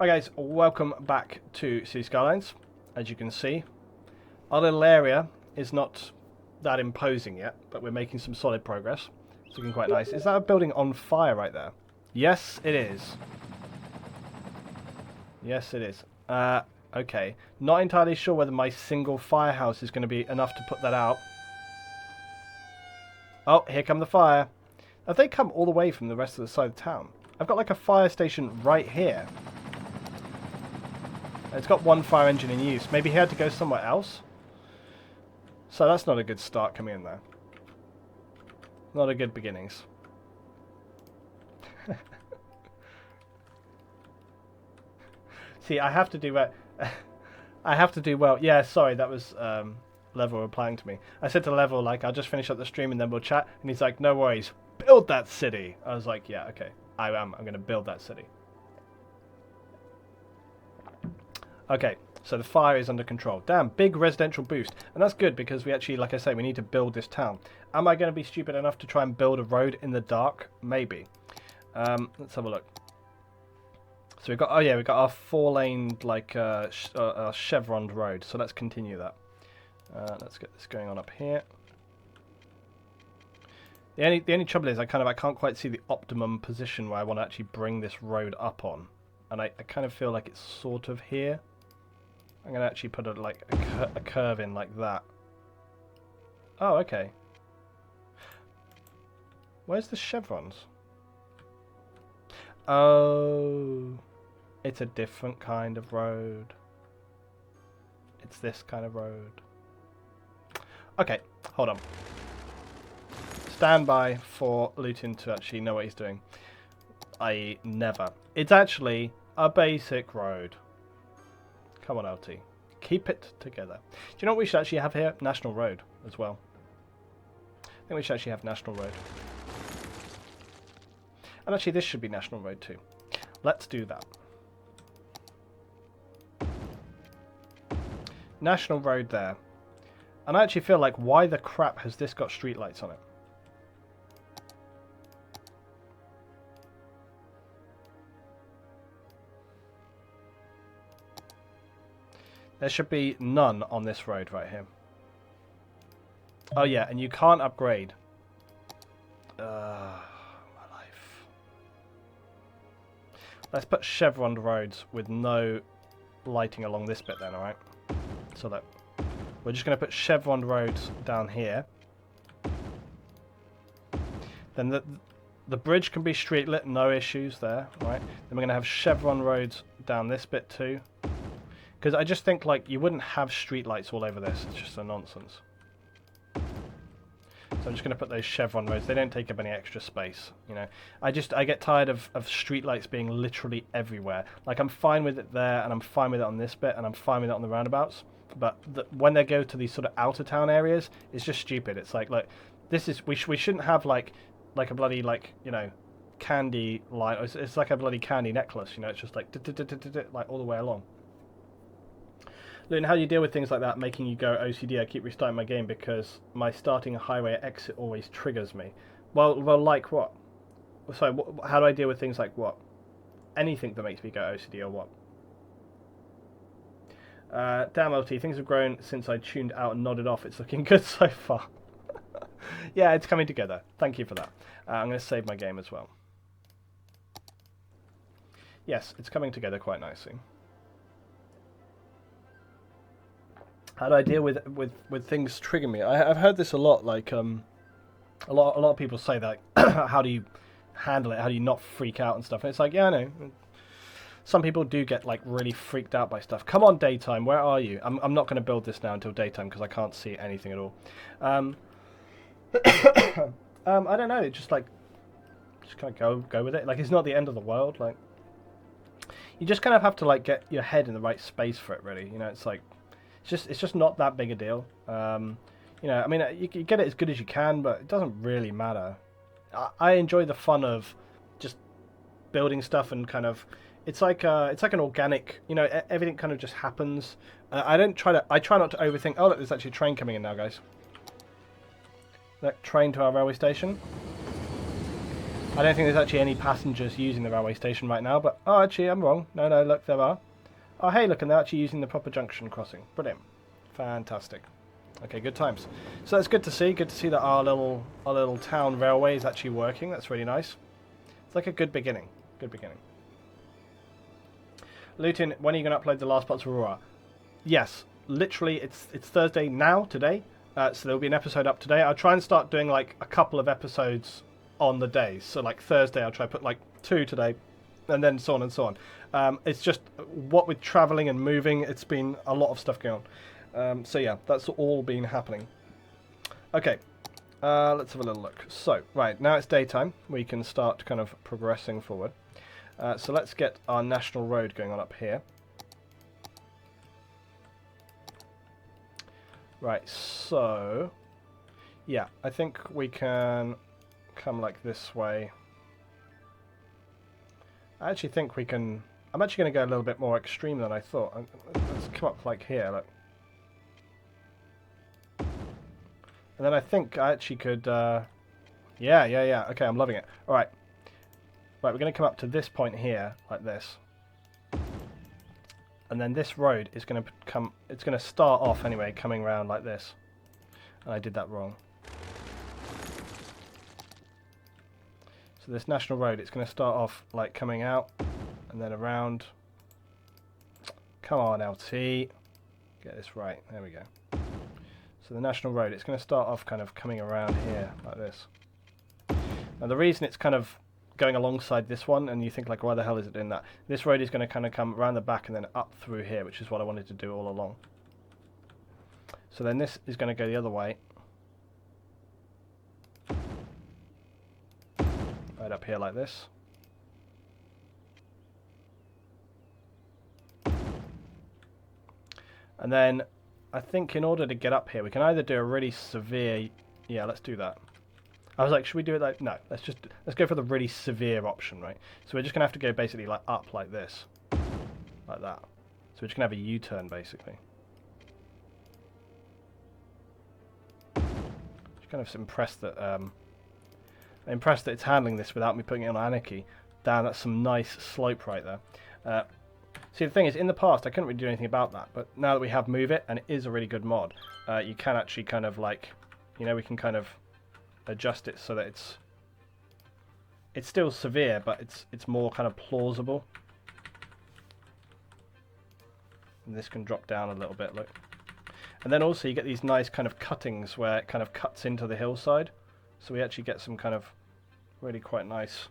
Hi guys, welcome back to Skylines. As you can see, our little area is not that imposing yet, but we're making some solid progress. It's looking quite nice. Is that a building on fire right there? Yes, it is. Yes, it is. Okay. Not entirely sure whether my single firehouse is going to be enough to put that out. Oh, here come the fire. Have they come all the way from the rest of the side of town? I've got like a fire station right here. It's got one fire engine in use. Maybe he had to go somewhere else? So that's not a good start coming in there. Not a good beginnings. See, I have to do well. I have to do well. Yeah, sorry, that was Level replying to me. I said to Level, like, I'll just finish up the stream and then we'll chat. And he's like, no worries. Build that city. I was like, yeah, okay. I am. I'm going to build that city. Okay, so the fire is under control. Damn, big residential boost. And that's good because we actually, like I say, we need to build this town. Am I going to be stupid enough to try and build a road in the dark? Maybe. Let's have a look. So we've got, oh yeah, we've got our four-laned, like, chevroned road. So let's continue that. Let's get this going on up here. The only trouble is I can't quite see the optimum position where I want to actually bring this road up on. And I kind of feel like it's sort of here. I'm going to actually put a curve in like that. Oh, okay. Where's the chevrons? Oh, it's a different kind of road. It's this kind of road. Okay, hold on. Stand by for Luton to actually know what he's doing. I.e. never. It's actually a basic road. Come on, LT. Keep it together. Do you know what we should actually have here? National Road as well. I think we should actually have National Road. And actually this should be National Road too. Let's do that. National Road there. And I actually feel like, why the crap has this got streetlights on it? There should be none on this road right here. Oh yeah, and you can't upgrade. My life. Let's put chevroned roads with no lighting along this bit then, alright? So that we're just going to put chevroned roads down here. Then the bridge can be street lit, no issues there, right? Then we're going to have chevron roads down this bit too. Because I just think, like, you wouldn't have streetlights all over this. It's just a nonsense. So I'm just going to put those chevron roads. They don't take up any extra space, you know. I get tired of streetlights being literally everywhere. Like, I'm fine with it there, and I'm fine with it on this bit, and I'm fine with it on the roundabouts. But when they go to these sort of outer town areas, it's just stupid. It's like, look, this is... We shouldn't have, like a bloody, like, you know, candy light. It's like a bloody candy necklace, you know. It's just like, like all the way along. Lynn, how do you deal with things like that, making you go OCD? I keep restarting my game because my starting a highway exit always triggers me. Well, like what? So, how do I deal with things like what? Anything that makes me go OCD or what? Damn LT, things have grown since I tuned out and nodded off. It's looking good so far. Yeah, it's coming together. Thank you for that. I'm going to save my game as well. Yes, it's coming together quite nicely. How do I deal with things triggering me? I've heard this a lot. Like a lot of people say that. How do you handle it? How do you not freak out and stuff? And it's like, yeah, I know. Some people do get like really freaked out by stuff. Come on, daytime, where are you? I'm not going to build this now until daytime because I can't see anything at all. I don't know. Just kind of go with it. Like, it's not the end of the world. Like, you just kind of have to like get your head in the right space for it. Really, you know, it's like. It's just not that big a deal. You know, I mean, you get it as good as you can, but it doesn't really matter. I enjoy the fun of just building stuff and kind of. It's like an organic. You know, everything kind of just happens. I try not to overthink. Oh, look, there's actually a train coming in now, guys. That train to our railway station. I don't think there's actually any passengers using the railway station right now, but... Oh, actually, I'm wrong. No, no, look, there are. Oh, hey, look, and they're actually using the proper junction crossing. Brilliant. Fantastic. Okay, good times. So that's good to see. Good to see that our little town railway is actually working. That's really nice. It's like a good beginning. Good beginning. Luton, when are you going to upload the last parts of Aurora? Yes, literally, it's Thursday now, today. So there'll be an episode up today. I'll try and start doing like a couple of episodes on the days. So like Thursday, I'll try to put like 2 today, and then so on and so on. It's just what with travelling and moving, it's been a lot of stuff going on. So yeah, that's all been happening. Okay, let's have a little look. So, right, now it's daytime. We can start kind of progressing forward. So let's get our national road going on up here. Right, so... yeah, I think we can come like this way. I actually think we can... I'm actually going to go a little bit more extreme than I thought. Let's come up like here, look. And then I think I actually could... yeah. Okay, I'm loving it. Alright. Right, we're going to come up to this point here, like this. And then this road is going to come... it's going to start off, anyway, coming around like this. And I did that wrong. So this national road, it's going to start off, like, coming out. And then around. Come on, LT. Get this right. There we go. So the national road, it's going to start off kind of coming around here, like this. Now the reason it's kind of going alongside this one, and you think like, why the hell is it doing that? This road is going to kind of come around the back and then up through here, which is what I wanted to do all along. So then this is going to go the other way. Right up here like this. And then I think in order to get up here, we can either do a really severe... yeah, let's do that. I was like, should we do it like... no, let's go for the really severe option, right? So we're just going to have to go basically like up like this. Like that. So we're just going to have a U-turn, basically. Just kind of impressed that... I'm impressed that it's handling this without me putting it on Anarchy. Damn, that's some nice slope right there. See, the thing is, in the past, I couldn't really do anything about that, but now that we have Move It, and it is a really good mod, you can actually kind of like, you know, we can kind of adjust it so that it's still severe, but it's more kind of plausible. And this can drop down a little bit, look. And then also you get these nice kind of cuttings where it kind of cuts into the hillside, so we actually get some kind of really quite nice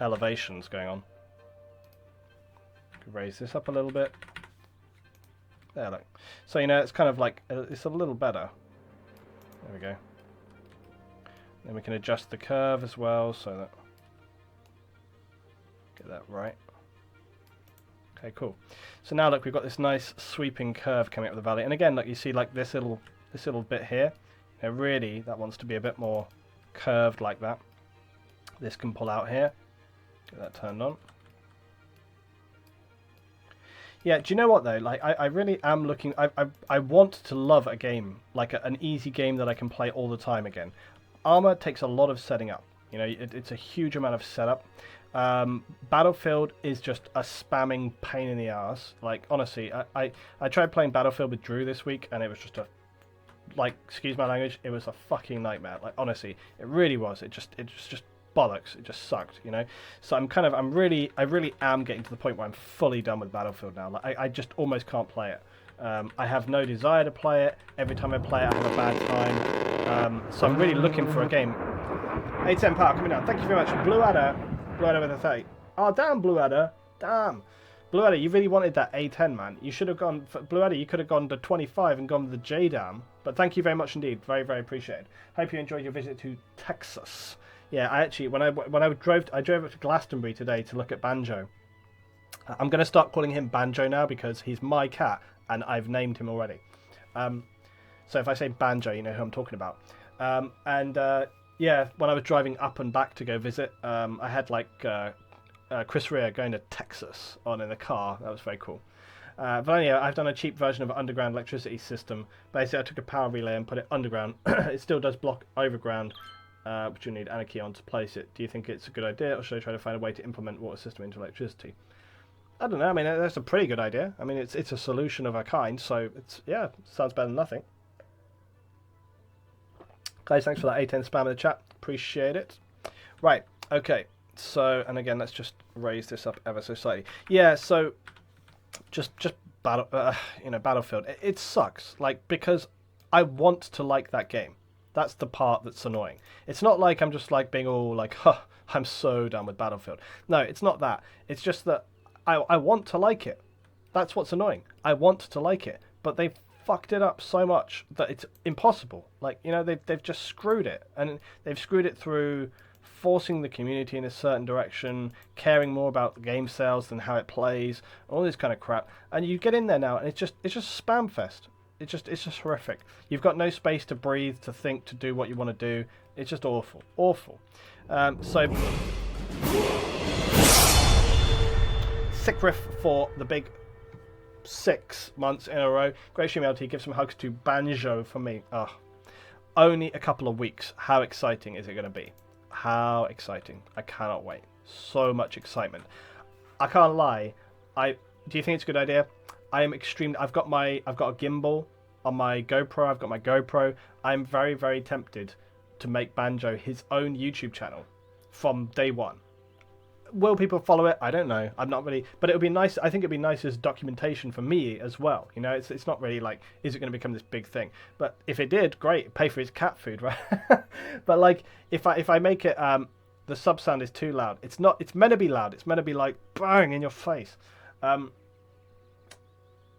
elevations going on. Raise this up a little bit. There, look. So, you know, it's kind of like, it's a little better. There we go. Then we can adjust the curve as well, so that... get that right. Okay, cool. So now, look, we've got this nice sweeping curve coming up the valley. And again, look, you see like this little bit here. You know, really, that wants to be a bit more curved like that. This can pull out here. Get that turned on. Yeah, do you know what though? Like, I really am looking. I want to love a game, like an easy game that I can play all the time again. Armour takes a lot of setting up. You know, it's a huge amount of setup. Battlefield is just a spamming pain in the ass. Like, honestly, I tried playing Battlefield with Drew this week, and it was just a, like, excuse my language, it was a fucking nightmare. Like, honestly, it really was. It just bollocks. It just sucked, you know. So I really am getting to the point where I'm fully done with Battlefield now. Like, I just almost can't play it. I have no desire to play it. Every time I play it, I have a bad time. So I'm really looking for a game. 810 Power coming down. Thank you very much. Blue Adder with a 30. Oh, damn, Blue Adder. Damn. Blue Adder, you really wanted that A10, man. You should have gone... for Blue Adder, you could have gone to 25 and gone to the J-Dam. But thank you very much indeed. Very, very appreciated. Hope you enjoyed your visit to Texas. Yeah, I actually, when I drove up to Glastonbury today to look at Banjo. I'm going to start calling him Banjo now because he's my cat and I've named him already. So if I say Banjo, you know who I'm talking about. Yeah, when I was driving up and back to go visit, I had like Chris Rea going to Texas on in the car. That was very cool. But anyway, I've done a cheap version of an underground electricity system. Basically, I took a power relay and put it underground. It still does block overground. which you'll need anarchy on to place it. Do you think it's a good idea, or should I try to find a way to implement water system into electricity? I don't know. I mean, that's a pretty good idea. I mean, it's a solution of a kind, so it's, yeah, sounds better than nothing. Guys, thanks for that A10 spam in the chat. Appreciate it. Right, okay. So, and again, let's just raise this up ever so slightly. Yeah, so just Battlefield. It sucks, like, because I want to like that game. That's the part that's annoying. It's not like I'm just like being all like, huh, I'm so done with Battlefield. No, it's not that. It's just that I want to like it. That's what's annoying. I want to like it, but they've fucked it up so much that it's impossible. Like, you know, they've just screwed it, and they've screwed it through forcing the community in a certain direction, caring more about game sales than how it plays, all this kind of crap. And you get in there now, and it's just spam fest. It's just horrific. You've got no space to breathe, to think, to do what you want to do. It's just awful, awful. So sick riff for the big 6 months in a row. Great stream, LT. Give some hugs to Banjo for me. Only a couple of weeks. How exciting is it going to be? How exciting. I cannot wait. So much excitement. I can't lie. Do you think it's a good idea? I am extremely... I've got a gimbal on my GoPro. I've got my GoPro. I'm very, very tempted to make Banjo his own YouTube channel from day one. Will people follow it? I don't know. I'm not really... But it would be nice... I think it would be nice as documentation for me as well. You know, it's not really like, is it going to become this big thing? But if it did, great. Pay for his cat food, right? But like, if I make it... the sub sound is too loud. It's not... It's meant to be loud. It's meant to be like, bang, in your face.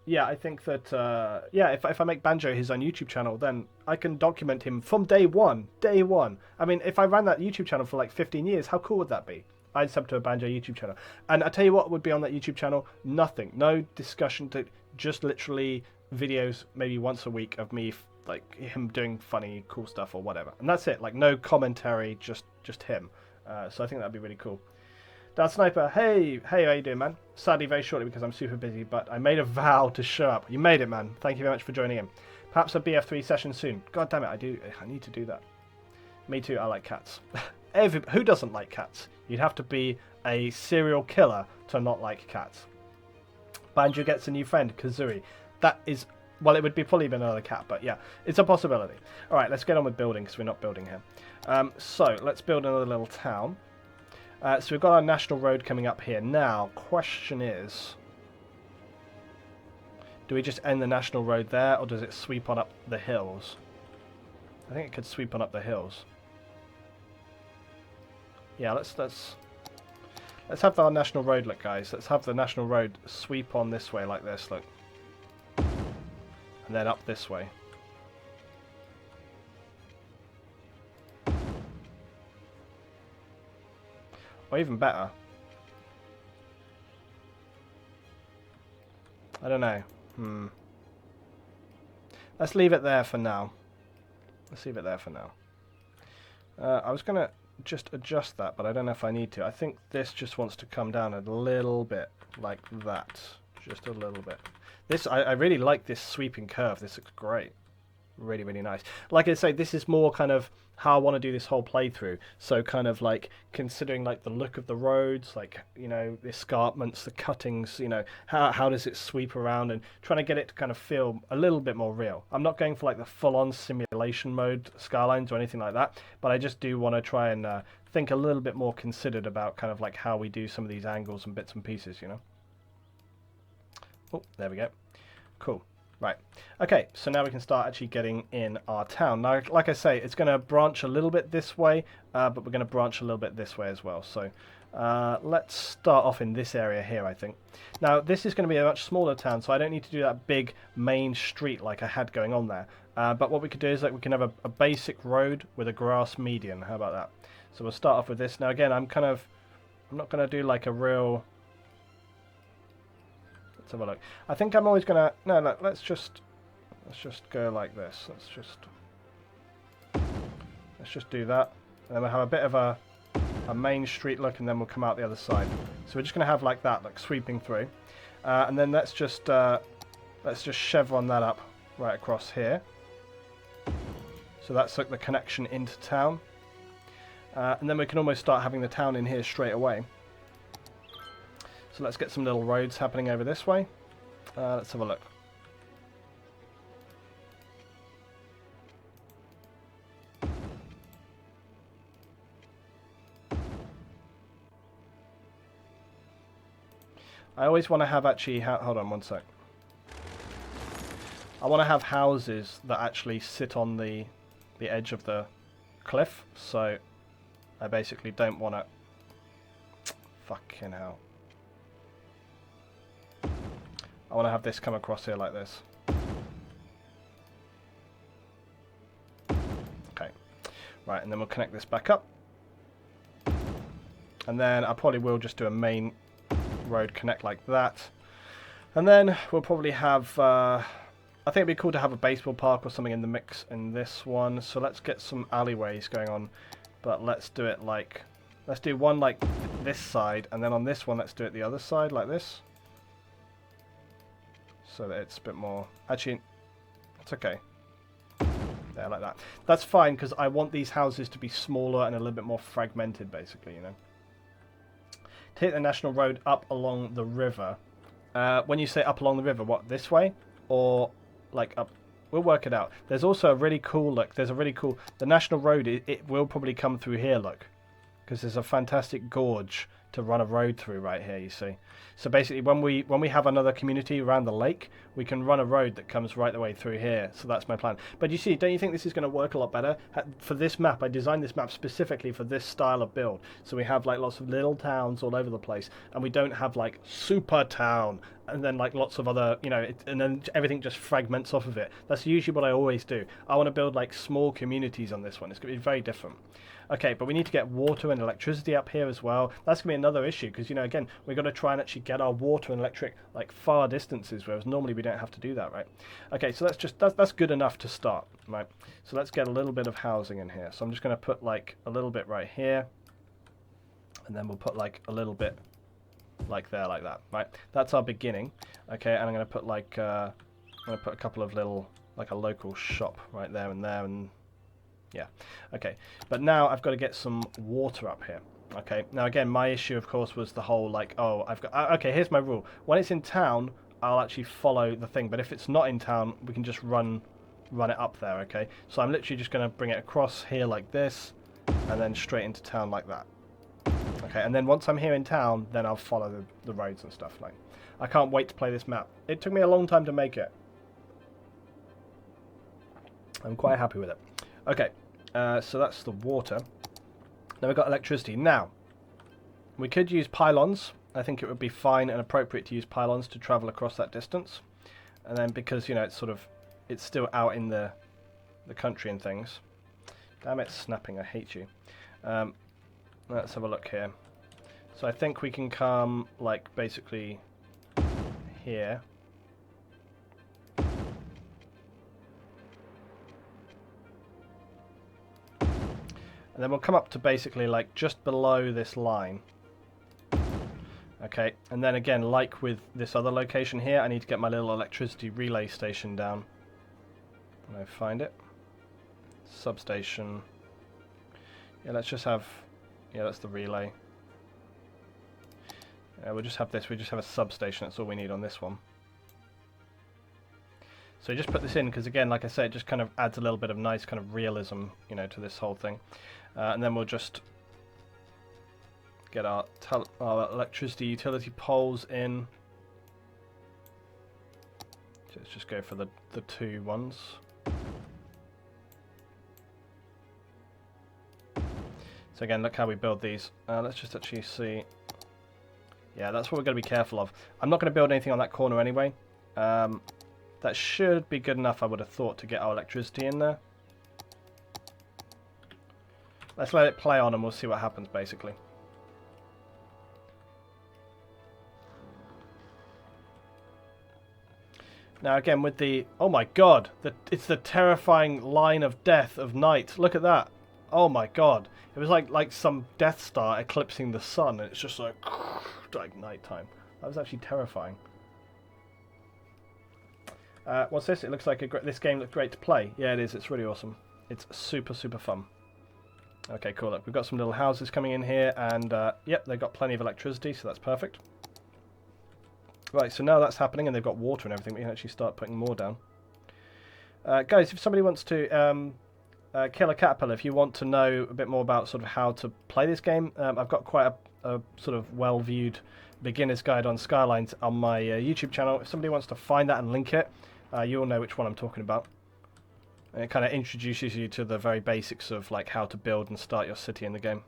Yeah, I think that... yeah, if I make Banjo his own YouTube channel, then I can document him from day one. Day one. I mean, if I ran that YouTube channel for like 15 years, how cool would that be? I'd sub to a Banjo YouTube channel. And I tell you what would be on that YouTube channel. Nothing. No discussion. Just literally videos maybe once a week of me, like him doing funny, cool stuff or whatever. And that's it. Like no commentary, just him. So I think that'd be really cool. Dad Sniper, hey, how you doing, man? Sadly, very shortly because I'm super busy, but I made a vow to show up. You made it, man. Thank you very much for joining in. Perhaps a BF3 session soon. God damn it, I need to do that. Me too, I like cats. Who doesn't like cats? You'd have to be a serial killer to not like cats. Banjo gets a new friend, Kazooie. That is, well, it would be probably another cat, but yeah, it's a possibility. All right, let's get on with building because we're not building here. So let's build another little town. So we've got our national road coming up here. Now, question is, do we just end the national road there, or does it sweep on up the hills? I think it could sweep on up the hills. Yeah, let's have our national road look, guys. Let's have the national road sweep on this way like this, look. And then up this way. Or even better. I don't know. Let's leave it there for now. Let's leave it there for now. I was going to just adjust that, but I don't know if I need to. I think this just wants to come down a little bit like that. Just a little bit. This I really like this sweeping curve. This looks great. Really, really nice. Like I say, this is more kind of how I want to do this whole playthrough. So kind of like considering like the look of the roads, like, you know, the escarpments, the cuttings, you know, how does it sweep around, and trying to get it to kind of feel a little bit more real. I'm not going for like the full-on simulation mode Skylines or anything like that, but I just do want to try and think a little bit more considered about kind of like how we do some of these angles and bits and pieces, you know. Oh, there we go. Cool. Right. Okay, so now we can start actually getting in our town. Now, like I say, it's going to branch a little bit this way, but we're going to branch a little bit this way as well. So let's start off in this area here, I think. Now, this is going to be a much smaller town, so I don't need to do that big main street like I had going on there. But what we could do is like we can have a basic road with a grass median. How about that? So we'll start off with this. Now, again, I'm not going to do like a real... Let's have a look. I think I'm always gonna let's just go like this. Let's just do that. And then we'll have a bit of a main street look, and then we'll come out the other side. So we're just gonna have like that, like sweeping through. And then let's just chevron that up right across here. So that's like the connection into town. And then we can almost start having the town in here straight away. So let's get some little roads happening over this way. Let's have a look. I always want to have actually... hold on one sec. I want to have houses that actually sit on the edge of the cliff. So I basically don't want to... Fucking hell. I want to have this come across here like this. Okay. Right, and then we'll connect this back up. And then I probably will just do a main road connect like that. And then we'll probably have... I think it'd be cool to have a baseball park or something in the mix in this one. So let's get some alleyways going on. But let's do it like... Let's do one like this side. And then on this one, let's do it the other side like this. So that it's a bit more... Actually, it's okay. Yeah, like that. That's fine, because I want these houses to be smaller and a little bit more fragmented, basically, you know. Take the national road up along the river. When you say up along the river, what, this way? Or, like, up... We'll work it out. There's also a really cool, look, there's a really cool... The national road, it will probably come through here, look. Because there's a fantastic gorge to run a road through right here, you see. So basically, when we have another community around the lake, we can run a road that comes right the way through here. So that's my plan. But you see, don't you think this is going to work a lot better? For this map, I designed this map specifically for this style of build. So we have like lots of little towns all over the place, and we don't have like super town and then like lots of other, you know, and then everything just fragments off of it. That's usually what I always do. I want to build like small communities on this one. It's going to be very different. Okay, but we need to get water and electricity up here as well. That's going to be another issue because, you know, again, we've got to try and actually get our water and electric like far distances, whereas normally we don't have to do that, right? Okay, so that's good enough to start, right? So let's get a little bit of housing in here. So I'm just going to put like a little bit right here, and then we'll put like a little bit like there, like that, right? That's our beginning. Okay, and I'm going to put like I'm going to put a couple of little, like a local shop right there and yeah, okay. But now I've got to get some water up here. Okay, now again, my issue, of course, was the whole, like, oh, I've got... okay, here's my rule. When it's in town, I'll actually follow the thing. But if it's not in town, we can just run it up there, okay? So I'm literally just going to bring it across here like this, and then straight into town like that. Okay, and then once I'm here in town, then I'll follow the roads and stuff. Like, I can't wait to play this map. It took me a long time to make it. I'm quite happy with it. Okay. So that's the water. Now we've got electricity. Now, we could use pylons. I think it would be fine and appropriate to use pylons to travel across that distance. And then because, you know, it's still out in the country and things. Damn it, snapping, I hate you. Let's have a look here. So I think we can come, like, basically here. And then we'll come up to basically like just below this line. Okay, and then again, like with this other location here, I need to get my little electricity relay station down. And I find it. Substation. Yeah, let's just have... Yeah, that's the relay. Yeah, we'll just have this. We just have a substation. That's all we need on this one. So just put this in because, again, like I said, it just kind of adds a little bit of nice kind of realism, you know, to this whole thing. And then we'll just get our electricity utility poles in. So let's just go for the two ones. So again, look how we build these. Let's just actually see. Yeah, that's what we're going to be careful of. I'm not going to build anything on that corner anyway. That should be good enough, I would have thought, to get our electricity in there. Let's let it play on and we'll see what happens, basically. Now, again, with the... Oh, my God! It's the terrifying line of death of night. Look at that. Oh, my God. It was like some Death Star eclipsing the sun, and it's just like nighttime. That was actually terrifying. What's this? It looks like this game looks great to play. Yeah, it is. It's really awesome. It's super, super fun. Okay, cool. Look, we've got some little houses coming in here, and yep, they've got plenty of electricity, so that's perfect. Right, so now that's happening, and they've got water and everything. We can actually start putting more down. Guys, if somebody wants to kill a caterpillar, if you want to know a bit more about sort of how to play this game, I've got quite a sort of well-viewed beginner's guide on Skylines on my YouTube channel. If somebody wants to find that and link it, you'll know which one I'm talking about. And it kind of introduces you to the very basics of like how to build and start your city in the game.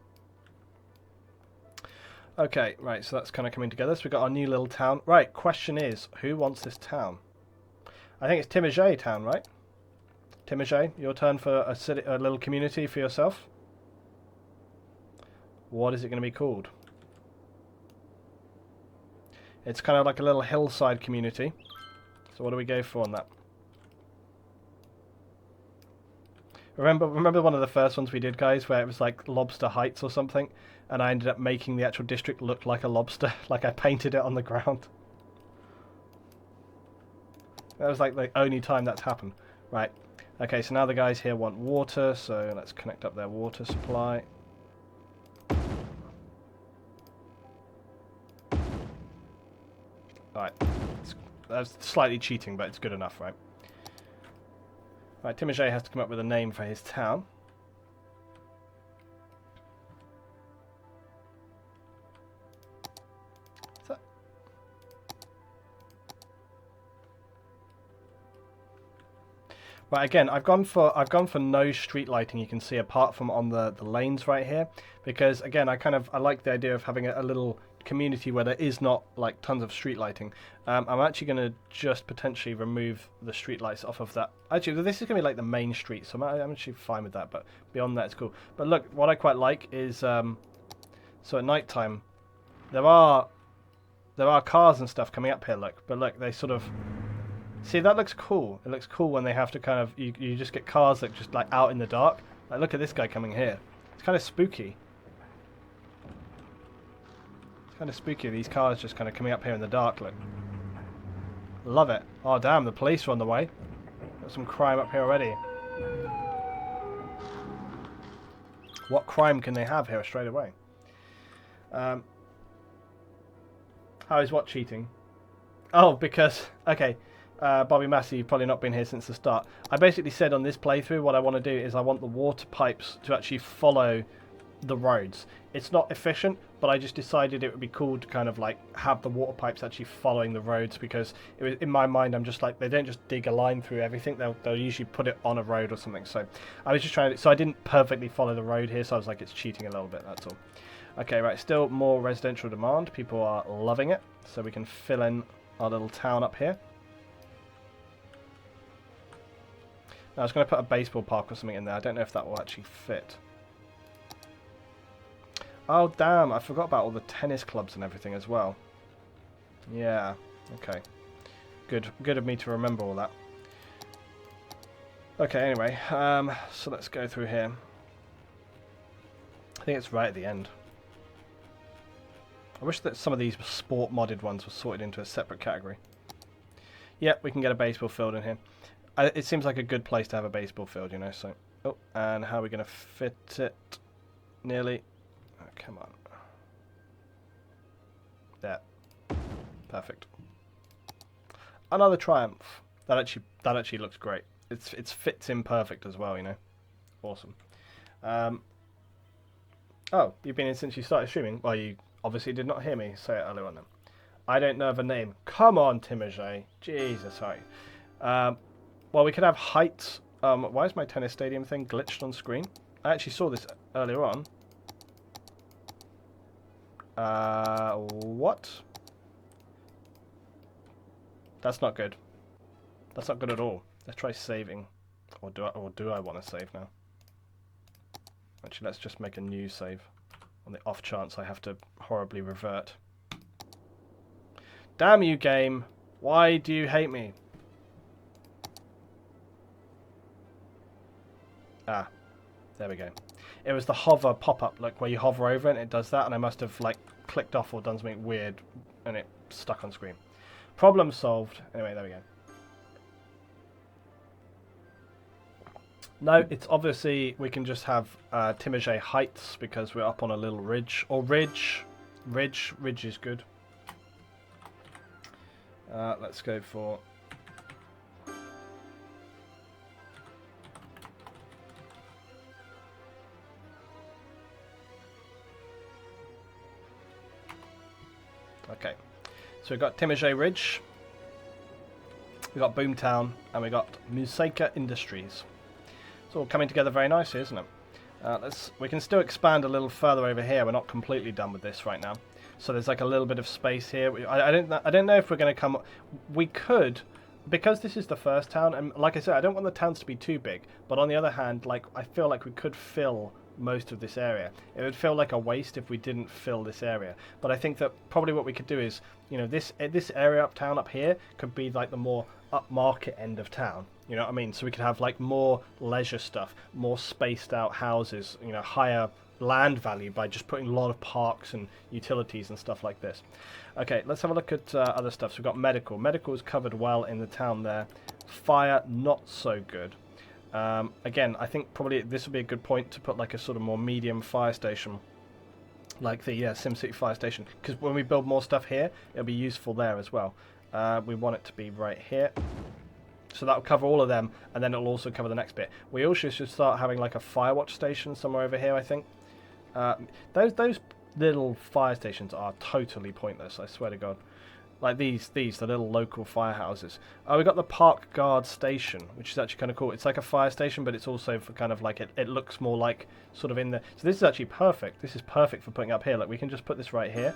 Okay, right, so that's kind of coming together. So we've got our new little town. Right, question is, who wants this town? I think it's Timajay town, right? Timajay, your turn for a city, a little community for yourself. What is it going to be called? It's kind of like a little hillside community. So what do we go for on that? Remember one of the first ones we did, guys, where it was like Lobster Heights or something, and I ended up making the actual district look like a lobster, like I painted it on the ground. That was like the only time that's happened. Right. Okay, so now the guys here want water, so let's connect up their water supply. Alright. That's slightly cheating, but it's good enough, right? Right, Timajay has to come up with a name for his town. Right, again, I've gone for no street lighting, you can see, apart from on the lanes right here, because again, I like the idea of having a little community where there is not like tons of street lighting. I'm actually going to just potentially remove the street lights off of that. Actually, this is going to be like the main street, so I'm actually fine with that, but beyond that it's cool. But look, what I quite like is so at night time there are cars and stuff coming up here, look, but look, they sort of, see, that looks cool. It looks cool when they have to kind of, you just get cars that just like out in the dark. Like, look at this guy coming here. It's kind of spooky. It's kind of spooky, these cars just kind of coming up here in the dark, look. Love it. Oh damn, the police are on the way. Got some crime up here already. What crime can they have here straight away? How is what cheating? Oh, because, okay. Bobby Massey, you've probably not been here since the start. I basically said on this playthrough what I want to do is I want the water pipes to actually follow the roads. It's not efficient, but I just decided it would be cool to kind of like have the water pipes actually following the roads, because it was, in my mind, I'm just like, they don't just dig a line through everything, they'll usually put it on a road or something. So I was just trying to, so I didn't perfectly follow the road here, so I was like, it's cheating a little bit, that's all. Okay, right, still more residential demand. People are loving it, so we can fill in our little town up here. Now, I was going to put a baseball park or something in there. I don't know if that will actually fit. Oh, damn. I forgot about all the tennis clubs and everything as well. Yeah. Okay. Good of me to remember all that. Okay, anyway. So let's go through here. I think it's right at the end. I wish that some of these sport modded ones were sorted into a separate category. Yep, we can get a baseball field in here. It seems like a good place to have a baseball field, you know, so... Oh, and how are we going to fit it? Nearly. Oh, come on. There. Perfect. Another triumph. That actually looks great. It fits in perfect as well, you know. Awesome. Oh, you've been in since you started streaming? Well, you obviously did not hear me say it earlier on then. I don't know of a name. Come on, Timajay. Jesus, sorry. Well, we could have heights. Why is my tennis stadium thing glitched on screen? I actually saw this earlier on. What? That's not good. That's not good at all. Let's try saving. Or do I want to save now? Actually, let's just make a new save. On the off chance I have to horribly revert. Damn you, game. Why do you hate me? Ah, there we go. It was the hover pop-up, like where you hover over it and it does that, and I must have like clicked off or done something weird and it stuck on screen. Problem solved. Anyway, there we go. No, it's obviously we can just have Timajay Heights because we're up on a little ridge. Or ridge. Ridge is good. Let's go for... Okay, so we've got Timajay Ridge, we've got Boomtown, and we've got Museka Industries. It's all coming together very nicely, isn't it? We can still expand a little further over here. We're not completely done with this right now. So there's like a little bit of space here. I don't know if we're going to come... We could, because this is the first town, and like I said, I don't want the towns to be too big. But on the other hand, like I feel like we could fill most of this area. It would feel like a waste if we didn't fill this area. But I think that probably what we could do is, you know, this area uptown up here could be like the more upmarket end of town. You know what I mean? So we could have like more leisure stuff, more spaced out houses, you know, higher land value by just putting a lot of parks and utilities and stuff like this. Okay, let's have a look at other stuff. So we've got medical. Medical is covered well in the town there. Fire, not so good. Again, I think probably this would be a good point to put like a sort of more medium fire station, like the SimCity fire station, because when we build more stuff here, it'll be useful there as well. We want it to be right here, so that'll cover all of them, and then it'll also cover the next bit. We also should start having like a fire watch station somewhere over here, I think. Those little fire stations are totally pointless, I swear to God. Like the little local firehouses. Oh, we got the Park Guard Station, which is actually kind of cool. It's like a fire station, but it's also for kind of like it looks more like sort of in the... So this is actually perfect. This is perfect for putting up here. Like we can just put this right here.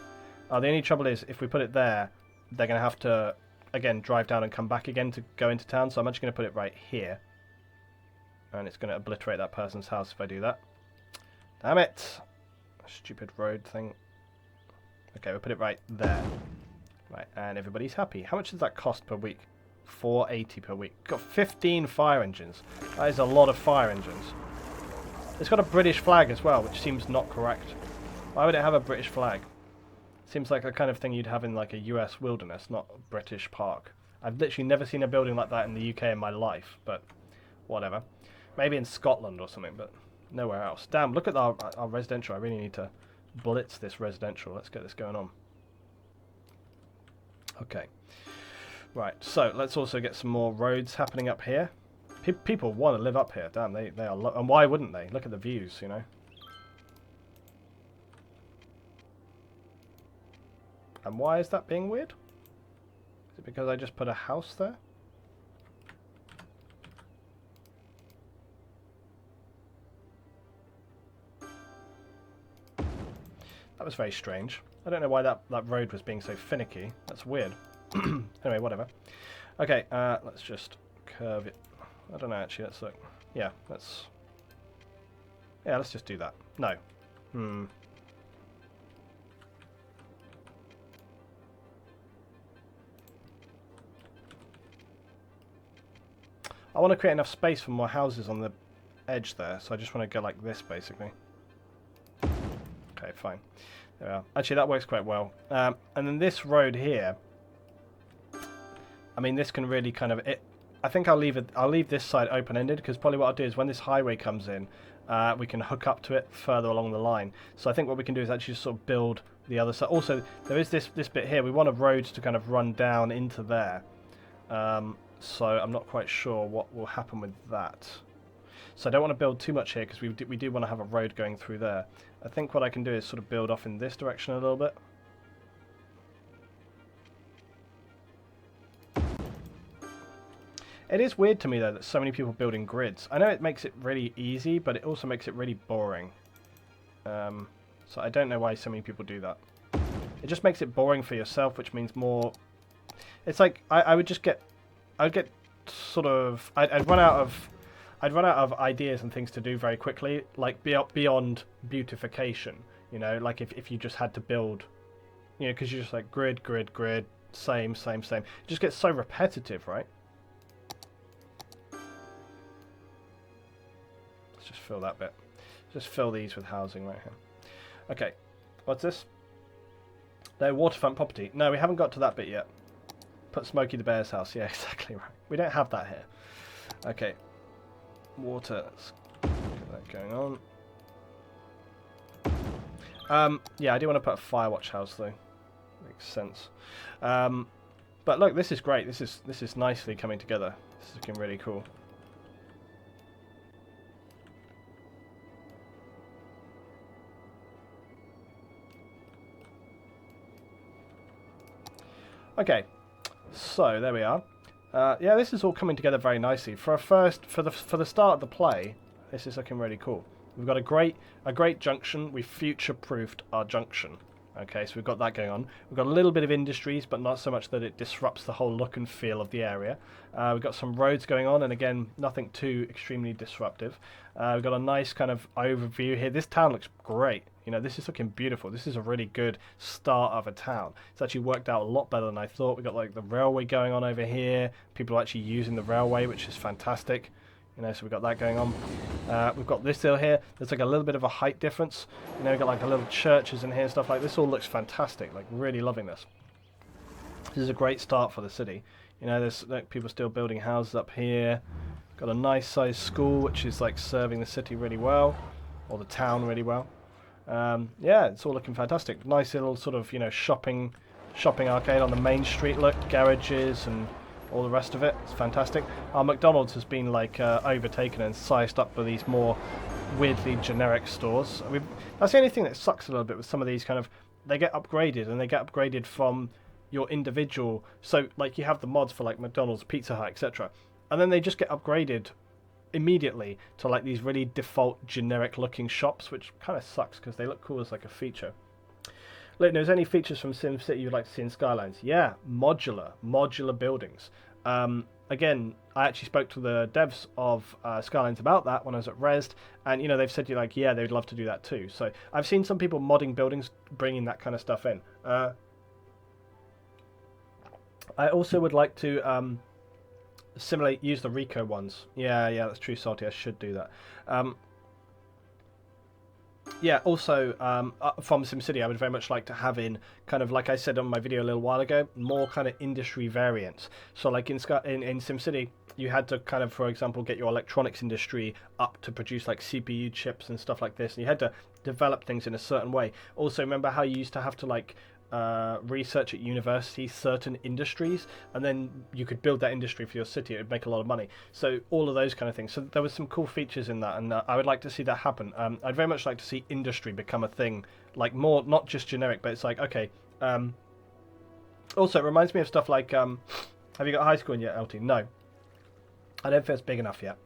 The only trouble is if we put it there, they're going to have to, again, drive down and come back again to go into town. So I'm actually going to put it right here. And it's going to obliterate that person's house if I do that. Damn it. Stupid road thing. Okay, we'll put it right there. Right, and everybody's happy. How much does that cost per week? $4.80 per week. Got 15 fire engines. That is a lot of fire engines. It's got a British flag as well, which seems not correct. Why would it have a British flag? Seems like the kind of thing you'd have in like a US wilderness, not a British park. I've literally never seen a building like that in the UK in my life, but whatever. Maybe in Scotland or something, but nowhere else. Damn, look at our residential. I really need to blitz this residential. Let's get this going on. Okay, right, so let's also get some more roads happening up here. People want to live up here, damn, they are, and why wouldn't they? Look at the views, you know. And why is that being weird? Is it because I just put a house there? That was very strange. I don't know why that road was being so finicky. That's weird. Anyway, whatever. Okay, let's just curve it. I don't know, actually. Let's look. Yeah, let's just do that. No. I want to create enough space for more houses on the edge there, so I just want to go like this, basically. Okay, fine. There we are. Actually, that works quite well. And then this road here, I mean, this can really kind of... I think I'll leave this side open-ended, because probably what I'll do is when this highway comes in, we can hook up to it further along the line. So I think what we can do is actually just sort of build the other side. Also, there is this bit here. We want a road to kind of run down into there. So I'm not quite sure what will happen with that. So I don't want to build too much here because we do want to have a road going through there. I think what I can do is sort of build off in this direction a little bit. It is weird to me though that so many people build in grids. I know it makes it really easy, but it also makes it really boring. So I don't know why so many people do that. It just makes it boring for yourself, which means more... It's like, I would get sort of... I'd run out of ideas and things to do very quickly, like beyond beautification, you know, like if you just had to build, you know, because you're just like grid, same. It just gets so repetitive, right? Let's just fill that bit. Just fill these with housing right here. Okay, what's this? No, waterfront property. No, we haven't got to that bit yet. Put Smokey the Bear's house. Yeah, exactly right. We don't have that here. Okay. water. Let's get that going on. Yeah, I do want to put a fire watch house though. Makes sense. But look, this is great. This is nicely coming together. This is looking really cool. Okay, so there we are. Yeah, this is all coming together very nicely. For the start of the play, this is looking really cool. We've got a great junction. We've future-proofed our junction. Okay, so we've got that going on. We've got a little bit of industries, but not so much that it disrupts the whole look and feel of the area. We've got some roads going on, and again, nothing too extremely disruptive. We've got a nice kind of overview here. This town looks great. You know, this is looking beautiful. This is a really good start of a town. It's actually worked out a lot better than I thought. We've got like the railway going on over here. People are actually using the railway, which is fantastic. You know, so we've got that going on. We've got this hill here. There's like a little bit of a height difference. You know, we've got like a little churches in here and stuff like this. All looks fantastic. Like, really loving this. This is a great start for the city. You know, there's like, people still building houses up here. Got a nice sized school, which is like serving the city really well, or the town really well. Yeah, it's all looking fantastic. Nice little sort of, you know, shopping arcade on the main street. Look, garages and all the rest of it. It's fantastic. Our McDonald's has been like overtaken and sized up by these more weirdly generic stores. That's the only thing that sucks a little bit with some of these kind of, they get upgraded and they get upgraded from your individual. So like you have the mods for like McDonald's, Pizza Hut, etc. And then they just get upgraded immediately to like these really default generic looking shops, which kind of sucks because they look cool as like a feature. Look, there's any features from SimCity you'd like to see in Skylines? Yeah, modular buildings. Again, I actually spoke to the devs of Skylines about that when I was at Rezzed, and you know they've said like yeah they'd love to do that too. So I've seen some people modding buildings, bringing that kind of stuff in. I also would like to use the Rico ones. Yeah, that's true, Salty. I should do that. Yeah, also, from SimCity, I would very much like to have in, kind of like I said on my video a little while ago, more kind of industry variants. So like in SimCity, you had to kind of, for example, get your electronics industry up to produce like CPU chips and stuff like this, and you had to develop things in a certain way. Also, remember how you used to have to like research at university certain industries, and then you could build that industry for your city. It would make a lot of money. So all of those kind of things. So there was some cool features in that, and I would like to see that happen. I'd very much like to see industry become a thing, like more not just generic, but it's like okay. Also, it reminds me of stuff like have you got high school in yet, LT? No, I don't feel it's big enough yet.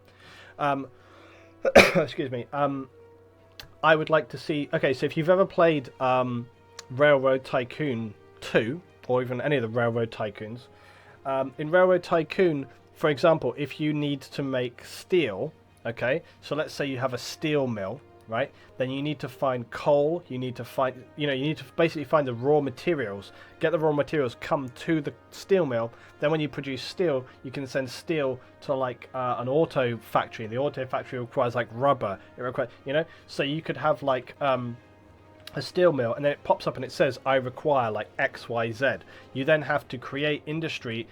Excuse me. I would like to see. Okay, so if you've ever played Railroad Tycoon 2, or even any of the Railroad Tycoons. In Railroad Tycoon, for example, if you need to make steel, okay, so let's say you have a steel mill, right, then you need to find coal, you need to find, you need to basically find the raw materials, get the raw materials, come to the steel mill, then when you produce steel, you can send steel to like an auto factory. The auto factory requires like rubber, it requires, so you could have like a steel mill, and then it pops up and it says I require like XYZ. You then have to create industry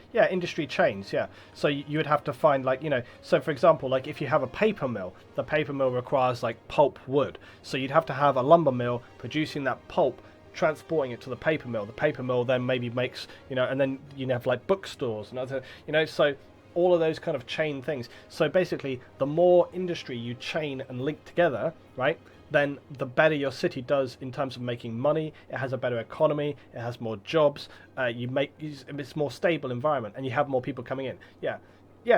chains. So you would have to find like so for example, like if you have a paper mill, the paper mill requires like pulp wood, so you'd have to have a lumber mill producing that pulp, transporting it to the paper mill. The paper mill then maybe makes and then you have like bookstores and other so all of those kind of chain things. So basically the more industry you chain and link together, right, then the better your city does in terms of making money. It has a better economy, it has more jobs, it's more stable environment, and you have more people coming in.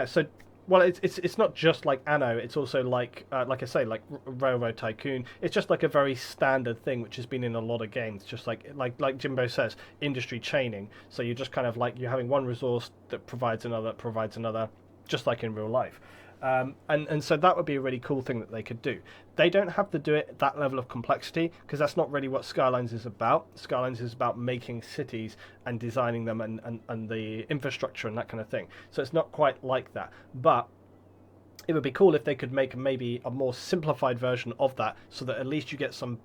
So well, it's not just like Anno, it's also like I say, like Railroad Tycoon. It's just like a very standard thing which has been in a lot of games, just like Jimbo says, industry chaining. So you're just kind of like you're having one resource that provides another, just like in real life. And so that would be a really cool thing that they could do. They don't have to do it at that level of complexity, because that's not really what Skylines is about. Skylines is about making cities and designing them and the infrastructure and that kind of thing. So it's not quite like that. But it would be cool if they could make maybe a more simplified version of that, so that at least you get some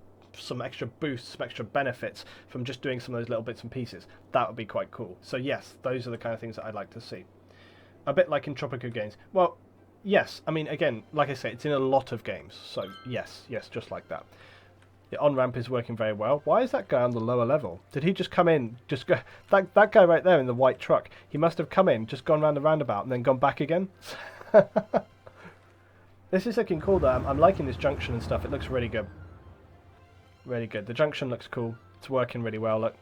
extra boosts, some extra benefits from just doing some of those little bits and pieces. That would be quite cool. So yes, those are the kind of things that I'd like to see. A bit like in Tropico Games. Well, yes, I mean, again, like I say, it's in a lot of games. So, yes, just like that. The on-ramp is working very well. Why is that guy on the lower level? Did he just come in, just go... That guy right there in the white truck, he must have come in, just gone round the roundabout, and then gone back again. This is looking cool, though. I'm liking this junction and stuff. It looks really good. Really good. The junction looks cool. It's working really well, look.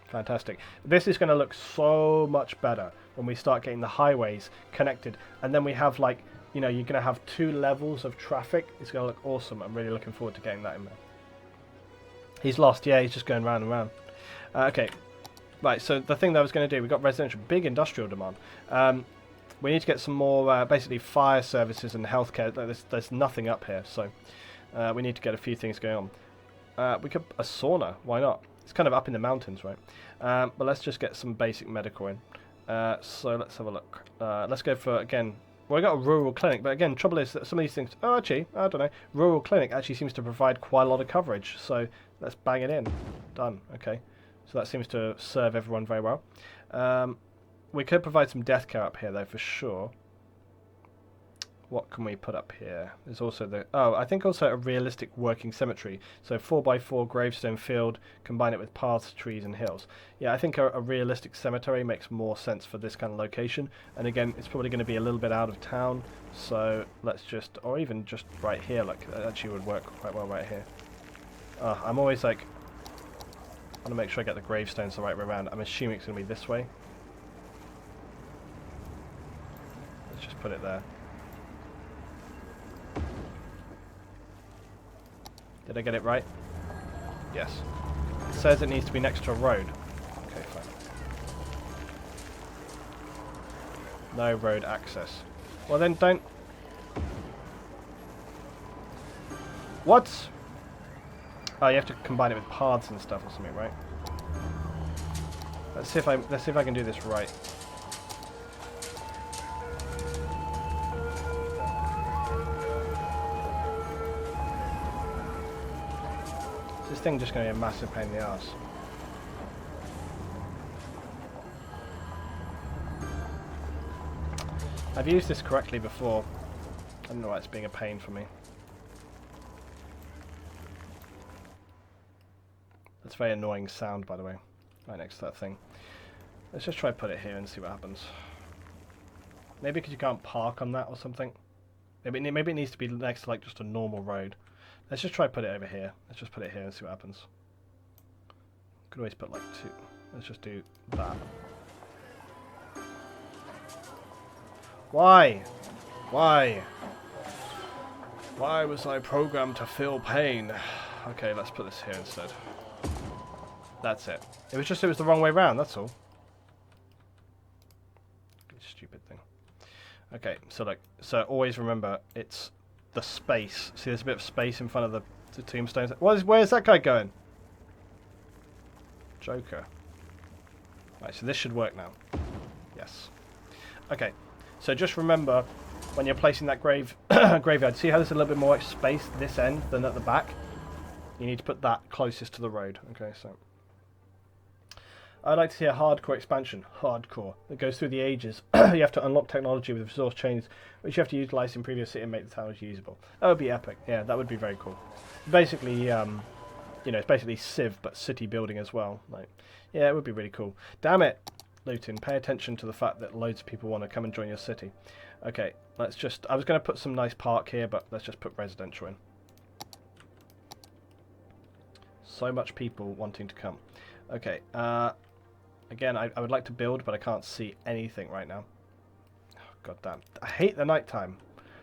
Fantastic. This is going to look so much better when we start getting the highways connected. And then we have, like, you know, you're going to have 2 levels of traffic. It's going to look awesome. I'm really looking forward to getting that in there. He's lost. Yeah, he's just going round and round. Okay. Right, so the thing that I was going to do, we've got residential, big industrial demand. We need to get some more, basically, fire services and healthcare. There's nothing up here, so we need to get a few things going on. We could... a sauna. Why not? It's kind of up in the mountains, right? But let's just get some basic medical in. So let's have a look. Let's go for, again... well, we got a rural clinic, but again, trouble is that some of these things... oh, actually, I don't know. Rural clinic actually seems to provide quite a lot of coverage, so let's bang it in. Done. Okay. So that seems to serve everyone very well. We could provide some death care up here, though, for sure. What can we put up here? There's also the... oh, I think also a realistic working cemetery. So 4x4 gravestone field, combine it with paths, trees, and hills. Yeah, I think a realistic cemetery makes more sense for this kind of location. And again, it's probably going to be a little bit out of town. So let's just... or even just right here, like, that actually would work quite well right here. I'm always like... I want to make sure I get the gravestones the right way around. I'm assuming it's going to be this way. Let's just put it there. Did I get it right? Yes. It says it needs to be next to a road. Okay, fine. No road access. Well then don't... what? Oh, you have to combine it with paths and stuff or something, right? Let's see if I can do this right. This thing just going to be a massive pain in the ass. I've used this correctly before. I don't know why it's being a pain for me. That's a very annoying sound, by the way. Right next to that thing. Let's just try to put it here and see what happens. Maybe because you can't park on that or something. Maybe it needs to be next to like just a normal road. Let's just try to put it over here. Let's just put it here and see what happens. Could always put like 2. Let's just do that. Why? Why? Why was I programmed to feel pain? Okay, let's put this here instead. That's it. It was the wrong way round, that's all. Stupid thing. Okay, so always remember it's the space. See, there's a bit of space in front of the tombstones. Where's that guy going? Joker. Right, so this should work now. Yes. Okay, so just remember when you're placing that graveyard, see how there's a little bit more space this end than at the back? You need to put that closest to the road. Okay, so... I'd like to see a hardcore expansion. Hardcore. That goes through the ages. You have to unlock technology with resource chains, which you have to utilize in previous city and make the towers usable. That would be epic. Yeah, that would be very cool. Basically, you know, it's basically Civ, but city building as well. Like, yeah, it would be really cool. Damn it, Luton. Pay attention to the fact that loads of people want to come and join your city. Okay, let's just... I was going to put some nice park here, but let's just put residential in. So much people wanting to come. Okay, again, I would like to build, but I can't see anything right now. Oh, God damn. I hate the nighttime.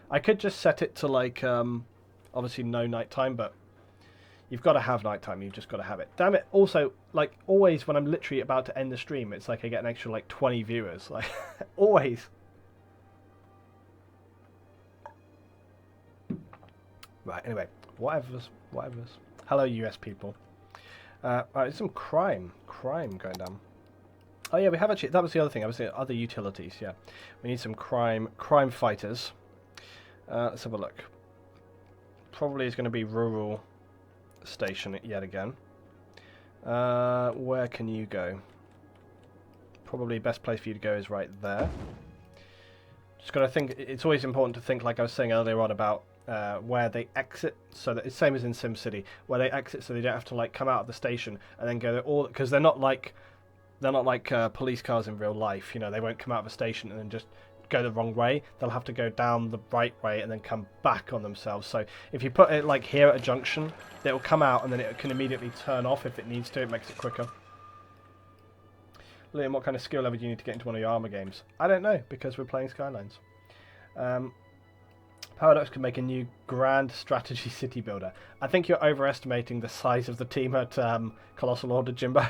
I could just set it to, like, obviously no nighttime, but you've got to have nighttime. You've just got to have it. Damn it. Also, like, always when I'm literally about to end the stream, it's like I get an extra, like, 20 viewers. Like, always. Right, anyway. Whatever's. Hello, US people. Right, some crime going down. Oh yeah, we have actually, that was the other thing, that was the other utilities, yeah. We need some crime fighters. Let's have a look. Probably is going to be rural station yet again. Where can you go? probably best place for you to go is right there. Just got to think, it's always important to think, like I was saying earlier on, about where they exit, so that it's same as in SimCity, where they exit so they don't have to like come out of the station and then go all, because they're not like police cars in real life, you know, they won't come out of a station and then just go the wrong way. They'll have to go down the right way and then come back on themselves. So if you put it like here at a junction, it will come out and then it can immediately turn off if it needs to. It makes it quicker. Liam, what kind of skill level do you need to get into one of your armor games? I don't know, because we're playing Skylines. Paradox can make a new grand strategy city builder. I think you're overestimating the size of the team at Colossal Order, Jimbo.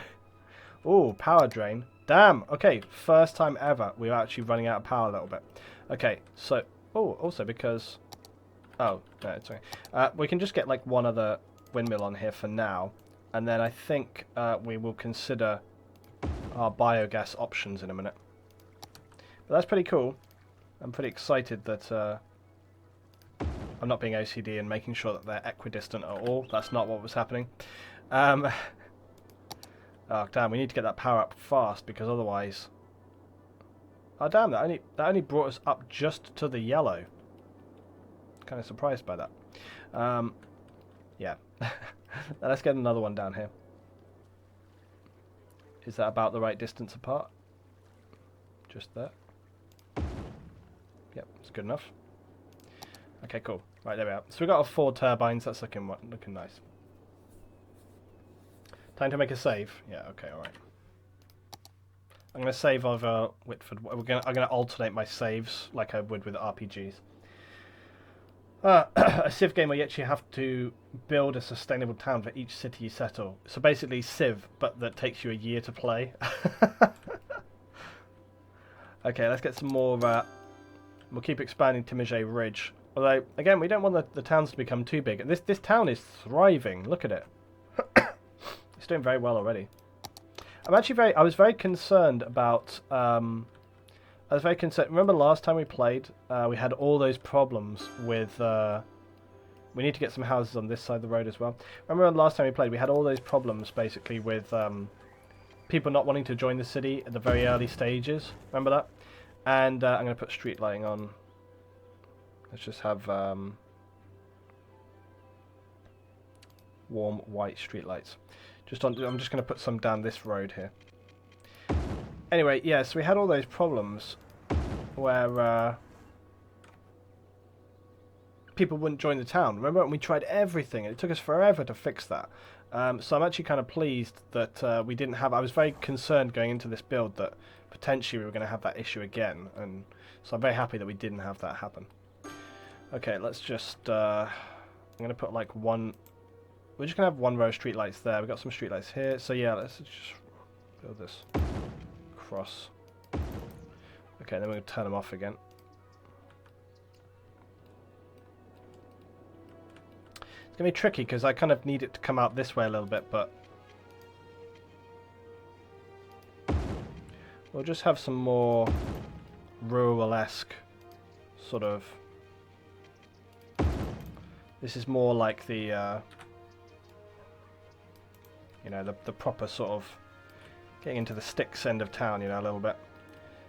Ooh, power drain. Damn, okay, first time ever we're actually running out of power a little bit. Okay, so, oh, also because, oh, no, it's okay. We can just get like one other windmill on here for now, and then I think we will consider our biogas options in a minute. But that's pretty cool. I'm pretty excited that I'm not being OCD and making sure that they're equidistant at all. That's not what was happening. Oh damn, we need to get that power up fast because otherwise... Oh damn, that only brought us up just to the yellow. Kind of surprised by that. Yeah. Now let's get another one down here. Is that about the right distance apart? Just there. Yep, it's good enough. Okay, cool. Right, there we are. So we've got our 4 turbines. That's looking nice. Time to make a save. Yeah, okay, alright. I'm going to save over Whitford. I'm going to alternate my saves like I would with RPGs. A Civ game where you actually have to build a sustainable town for each city you settle. So basically Civ, but that takes you a year to play. Okay, let's get some more... we'll keep expanding Timijay Ridge. Although, again, we don't want the towns to become too big. This town is thriving. Look at it. It's doing very well already. I was very concerned about... I was very concerned. Remember last time we played, we had all those problems with... we need to get some houses on this side of the road as well. Remember last time we played, we had all those problems basically with people not wanting to join the city at the very early stages. Remember that? And I'm going to put street lighting on. Let's just have warm white street lights. I'm just going to put some down this road here. Anyway, yeah, so we had all those problems where people wouldn't join the town. Remember, and we tried everything, and it took us forever to fix that. So I'm actually kind of pleased that we didn't have... I was very concerned going into this build that potentially we were going to have that issue again, and so I'm very happy that we didn't have that happen. Okay, let's just... I'm going to put like one... We're just going to have one row of streetlights there. We've got some streetlights here, so yeah, let's just build this across. Okay, then we're going to turn them off again. It's going to be tricky because I kind of need it to come out this way a little bit, but we'll just have some more rural-esque sort of... This is more like the, you know, the proper sort of getting into the sticks end of town, you know, a little bit.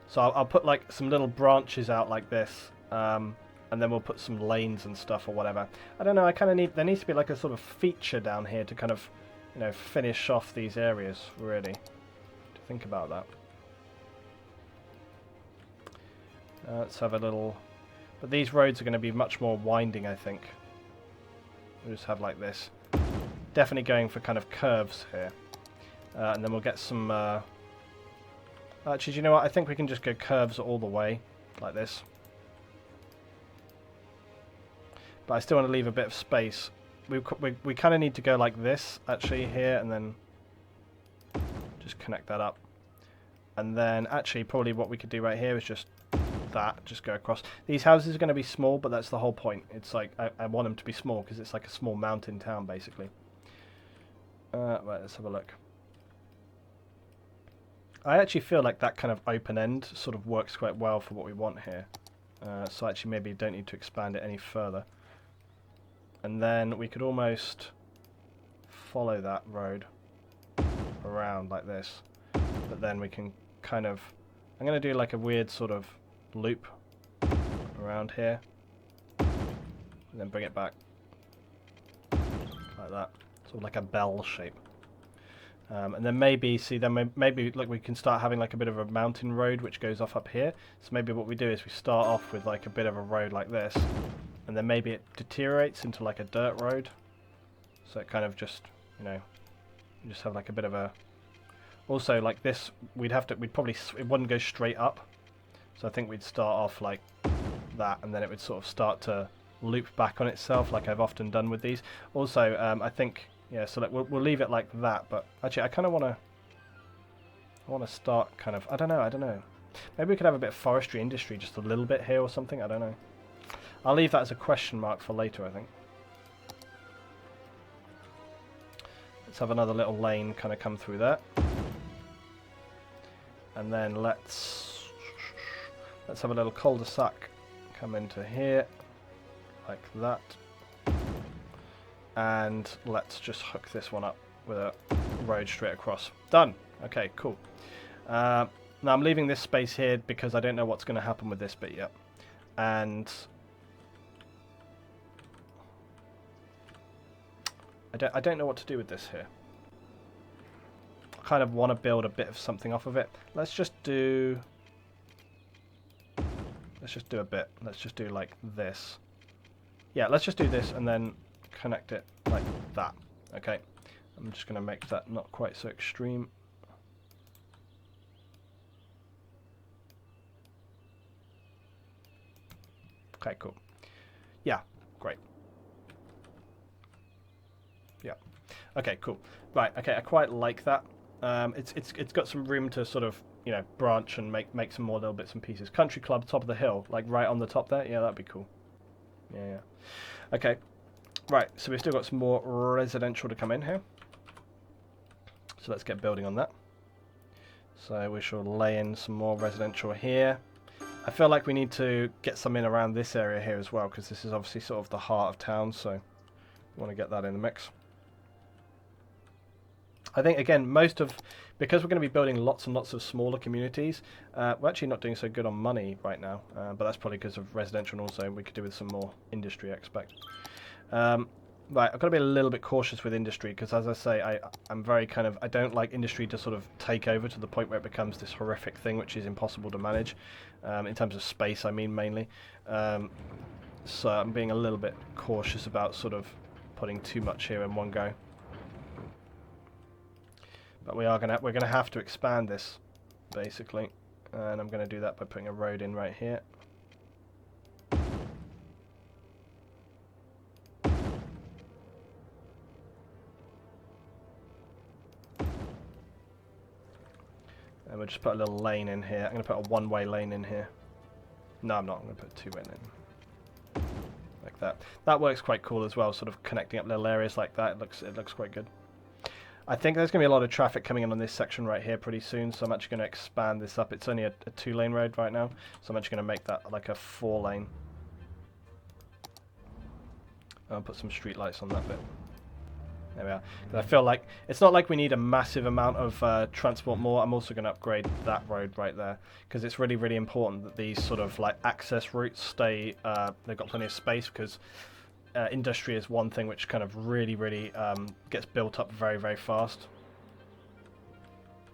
So I'll put like some little branches out like this, and then we'll put some lanes and stuff or whatever. I don't know, I kind of need... There needs to be like a sort of feature down here to kind of, you know, finish off these areas, really. To think about that. Let's have a little... But these roads are going to be much more winding, I think. We'll just have like this. Definitely going for kind of curves here. And then we'll get some... Actually, do you know what? I think we can just go curves all the way, like this. But I still want to leave a bit of space. We kind of need to go like this, actually, here, and then just connect that up. And then, actually, probably what we could do right here is just that, just go across. These houses are going to be small, but that's the whole point. It's like, I want them to be small, because it's like a small mountain town, basically. Right, let's have a look. I actually feel like that kind of open end sort of works quite well for what we want here. So actually maybe don't need to expand it any further. And then we could almost follow that road around like this. But then we can kind of... I'm going to do like a weird sort of loop around here. And then bring it back. Like that. Sort of like a bell shape. And then maybe, see, then maybe like we can start having like a bit of a mountain road which goes off up here. So maybe what we do is we start off with like a bit of a road like this, and then maybe it deteriorates into like a dirt road. So it kind of just, you know, you just have like a bit of a... Also, like this, we'd probably, it wouldn't go straight up. So I think we'd start off like that, and then it would sort of start to loop back on itself, like I've often done with these. Also, I think... Yeah, so like we'll leave it like that, but actually I kind of want to start kind of, I don't know. Maybe we could have a bit of forestry industry, just a little bit here or something, I don't know. I'll leave that as a question mark for later, I think. Let's have another little lane kind of come through there. And then let's have a little cul-de-sac come into here, like that. And let's just hook this one up with a road straight across. Done. Okay, cool. Now I'm leaving this space here because I don't know what's going to happen with this bit yet. And I don't know what to do with this here. I kind of want to build a bit of something off of it. Let's just do a bit. Let's just do like this. Yeah, let's just do this and then connect it like that. Okay, I'm just going to make that not quite so extreme. Okay, cool. Yeah, great. Yeah. Okay, cool. Right. Okay, I quite like that. It's got some room to sort of, you know, branch and make some more little bits and pieces. Country club, top of the hill, like right on the top there. Yeah, that'd be cool. Yeah. Okay. Right, so we've still got some more residential to come in here. So let's get building on that. So we shall lay in some more residential here. I feel like we need to get some in around this area here as well, because this is obviously sort of the heart of town, so we want to get that in the mix. I think, again, because we're going to be building lots and lots of smaller communities, we're actually not doing so good on money right now, but that's probably because of residential, and also we could do with some more industry, I expect. Right, I've got to be a little bit cautious with industry because, as I say, I'm very kind of... I don't like industry to sort of take over to the point where it becomes this horrific thing which is impossible to manage. In terms of space, I mean, mainly. So I'm being a little bit cautious about sort of putting too much here in one go. But we're gonna have to expand this, basically. And I'm going to do that by putting a road in right here. And we'll just put a little lane in here. I'm going to put a one-way lane in here. No, I'm not. I'm going to put a two-way lane. Like that. That works quite cool as well, sort of connecting up little areas like that. It looks quite good. I think there's going to be a lot of traffic coming in on this section right here pretty soon, so I'm actually going to expand this up. It's only a two-lane road right now, so I'm actually going to make that like a four-lane. I'll put some street lights on that bit. There we are. I feel like it's not like we need a massive amount of transport more. I'm also going to upgrade that road right there because it's really, really important that these sort of like access routes stay. They've got plenty of space because industry is one thing which kind of really, really gets built up very, very fast.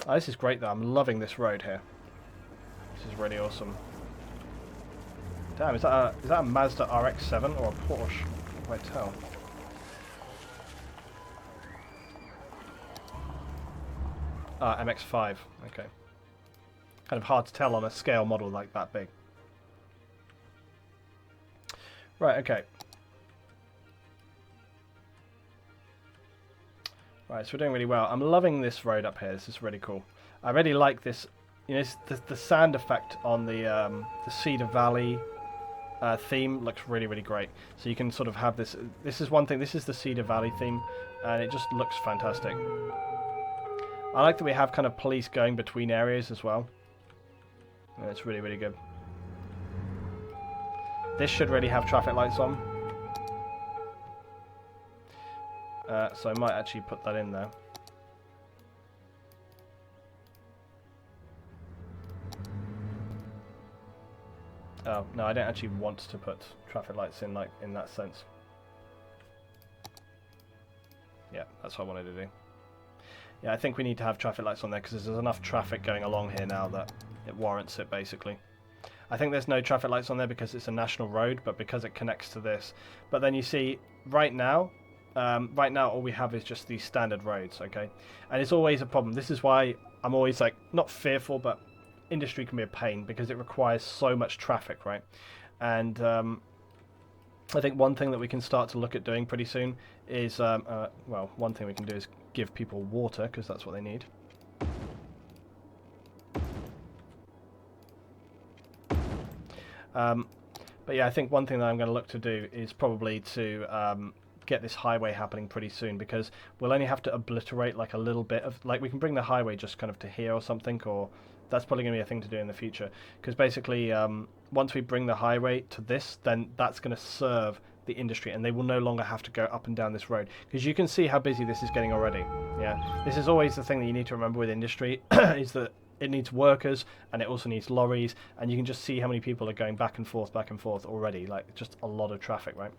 Oh, this is great though. I'm loving this road here. This is really awesome. Damn, is that a Mazda RX-7 or a Porsche? I can't quite tell. MX-5, okay. Kind of hard to tell on a scale model like that big. Right, okay. Right, so we're doing really well. I'm loving this road up here. This is really cool. I really like this. You know, the sand effect on the Cedar Valley theme looks really, really great. So you can sort of have this. This is one thing. This is the Cedar Valley theme, and it just looks fantastic. I like that we have kind of police going between areas as well. Yeah, it's really, really good. This should really have traffic lights on. So I might actually put that in there. Oh, no, I don't actually want to put traffic lights in, like, in that sense. Yeah, that's what I wanted to do. Yeah, I think we need to have traffic lights on there because there's enough traffic going along here now that it warrants it, basically. I think there's no traffic lights on there because it's a national road, but because it connects to this. But then you see, right now all we have is just these standard roads, okay? And it's always a problem. This is why I'm always, like, not fearful, but industry can be a pain because it requires so much traffic, right? And I think one thing that we can start to look at doing pretty soon is, well, one thing we can do is give people water, because that's what they need. But yeah, I think one thing that I'm going to look to do is probably to get this highway happening pretty soon, because we'll only have to obliterate like a little bit of, like, we can bring the highway just kind of to here or something, or that's probably going to be a thing to do in the future, because basically once we bring the highway to this, then that's going to serve the industry, and they will no longer have to go up and down this road, because you can see how busy this is getting already. Yeah, this is always the thing that you need to remember with industry is that it needs workers and it also needs lorries, and you can just see how many people are going back and forth already, like just a lot of traffic, right?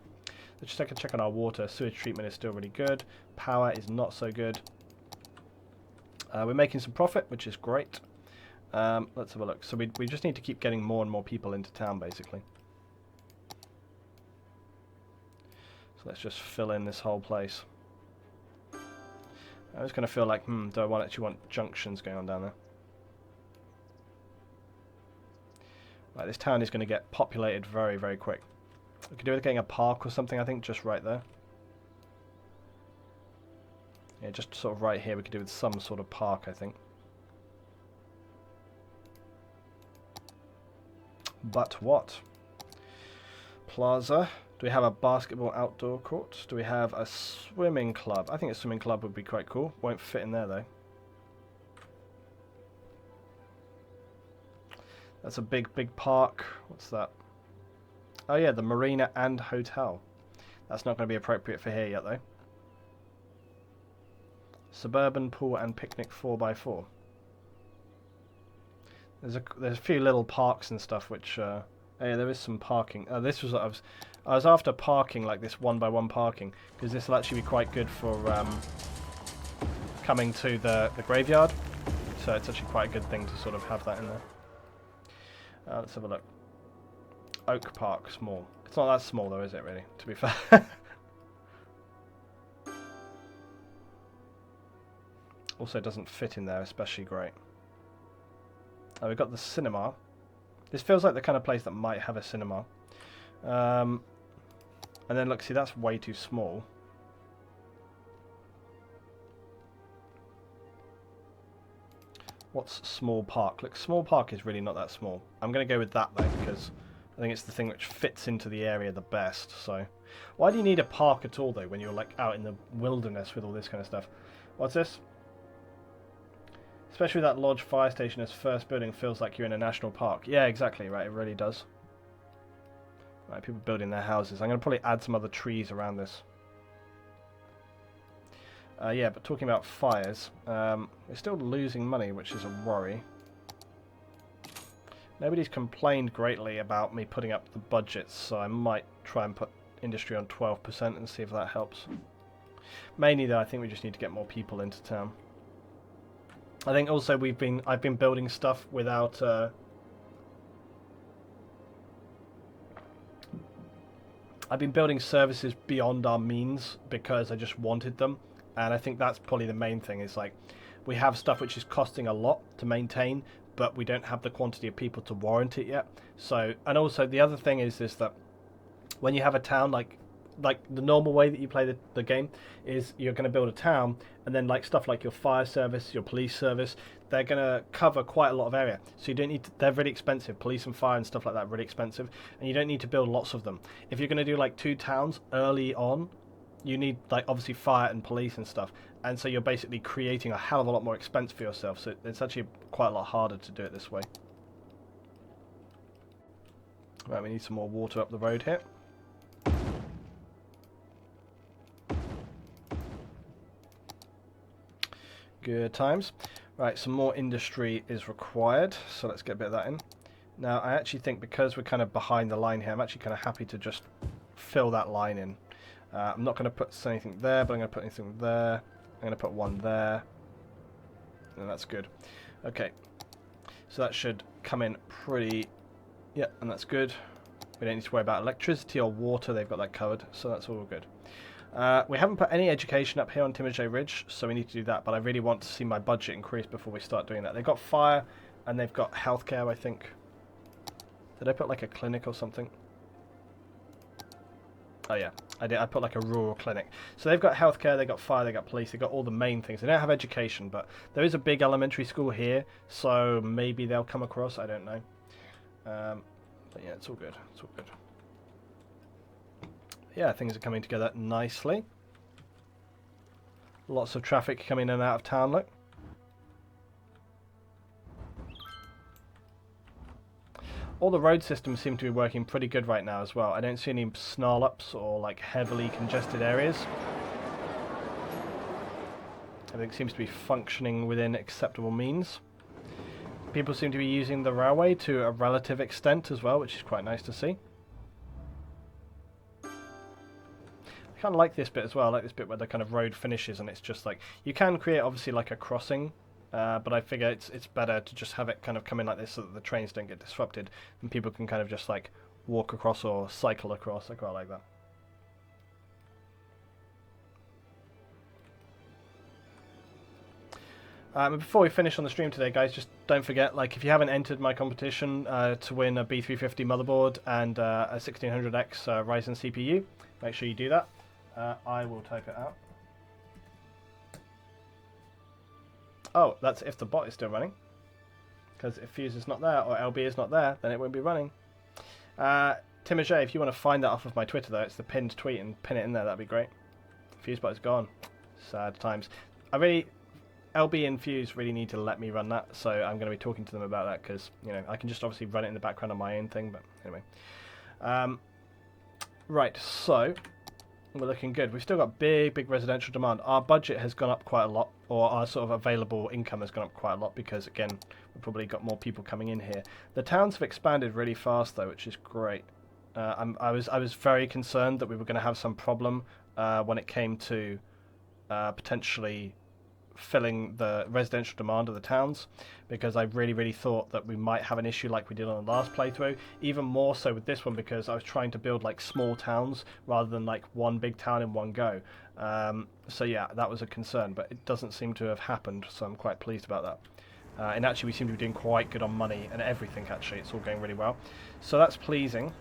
Let's just take a check on our water. Sewage treatment is still really good. Power is not so good. We're making some profit, which is great. Let's have a look. So we just need to keep getting more and more people into town, basically. So let's just fill in this whole place. I was going to feel like, do I actually want junctions going on down there? Right, this town is going to get populated very, very quick. We could do with getting a park or something, I think, just right there. Yeah, just sort of right here we could do with some sort of park, I think. But what? Plaza. Do we have a basketball outdoor court? Do we have a swimming club? I think a swimming club would be quite cool. Won't fit in there, though. That's a big, big park. What's that? Oh yeah, the marina and hotel. That's not going to be appropriate for here yet, though. Suburban pool and picnic 4x4. There's a few little parks and stuff which... oh yeah, there is some parking. This was what I was after parking, like this 1x1 parking, because this will actually be quite good for coming to the graveyard. So it's actually quite a good thing to sort of have that in there. Let's have a look. Oak Park, small. It's not that small though, is it, really, to be fair? Also doesn't fit in there especially great. Oh, we've got the cinema. This feels like the kind of place that might have a cinema. And then look, see, that's way too small. What's small park? Look, small park is really not that small. I'm going to go with that though, because I think it's the thing which fits into the area the best. So, why do you need a park at all though when you're like out in the wilderness with all this kind of stuff? What's this? Especially that lodge fire station as first building feels like you're in a national park. Yeah, exactly, right, it really does. Right, people building their houses. I'm going to probably add some other trees around this. Yeah, but talking about fires, we're still losing money, which is a worry. Nobody's complained greatly about me putting up the budgets, so I might try and put industry on 12% and see if that helps. Mainly though, I think we just need to get more people into town. I think also I've been building stuff without I've been building services beyond our means because I just wanted them, and I think that's probably the main thing, is like we have stuff which is costing a lot to maintain, but we don't have the quantity of people to warrant it yet. So, and also the other thing is that when you have a town, like the normal way that you play the game is you're going to build a town, and then like stuff like your fire service, your police service, they're going to cover quite a lot of area, so you don't need to, they're really expensive. Police and fire and stuff like that are really expensive, and you don't need to build lots of them. If you're going to do like 2 towns early on, you need like obviously fire and police and stuff, and so you're basically creating a hell of a lot more expense for yourself, so it's actually quite a lot harder to do it this way. Right, we need some more water up the road here. Good times. Right, some more industry is required, so let's get a bit of that in. Now, I actually think because we're kind of behind the line here, I'm actually kind of happy to just fill that line in. I'm not going to put anything there, but I'm going to put anything there. I'm going to put one there. And that's good. Okay. So that should come in pretty... Yeah, and that's good. We don't need to worry about electricity or water. They've got that covered, so that's all good. We haven't put any education up here on Timothy Ridge, so we need to do that. But I really want to see my budget increase before we start doing that. They've got fire, and they've got healthcare, I think. Did I put like a clinic or something? Oh yeah, I did. I put like a rural clinic. So they've got healthcare, they've got fire, they've got police, they've got all the main things. They don't have education, but there is a big elementary school here, so maybe they'll come across. I don't know. But yeah, it's all good. It's all good. Yeah, things are coming together nicely. Lots of traffic coming in and out of town, look. All the road systems seem to be working pretty good right now as well. I don't see any snarl-ups or like heavily congested areas. Everything seems to be functioning within acceptable means. People seem to be using the railway to a relative extent as well, which is quite nice to see. I kind of like this bit as well. I like this bit where the kind of road finishes and it's just like... You can create obviously like a crossing, but I figure it's better to just have it kind of come in like this so that the trains don't get disrupted and people can kind of just like walk across or cycle across. I quite like that. Before we finish on the stream today, guys, just don't forget, like, if you haven't entered my competition to win a B350 motherboard and a 1600X Ryzen CPU, make sure you do that. I will type it out. Oh, that's if the bot is still running. Because if Fuse is not there, or LB is not there, then it won't be running. Timothy, if you want to find that off of my Twitter, though, it's the pinned tweet, and pin it in there, that'd be great. FuseBot is gone. Sad times. LB and Fuse really need to let me run that, so I'm going to be talking to them about that, because, you know, I can just obviously run it in the background on my own thing, but anyway. Right, so... We're looking good. We've still got big residential demand. Our budget has gone up quite a lot, or our sort of available income has gone up quite a lot because, again, we've probably got more people coming in here. The towns have expanded really fast, though, which is great. I was very concerned that we were going to have some problem when it came to potentially filling the residential demand of the towns, because I really thought that we might have an issue like we did on the last playthrough, even more so with this one because I was trying to build like small towns rather than like one big town in one go. So yeah, that was a concern, but it doesn't seem to have happened, so I'm quite pleased about that. And actually we seem to be doing quite good on money and everything. Actually, it's all going really well, so that's pleasing.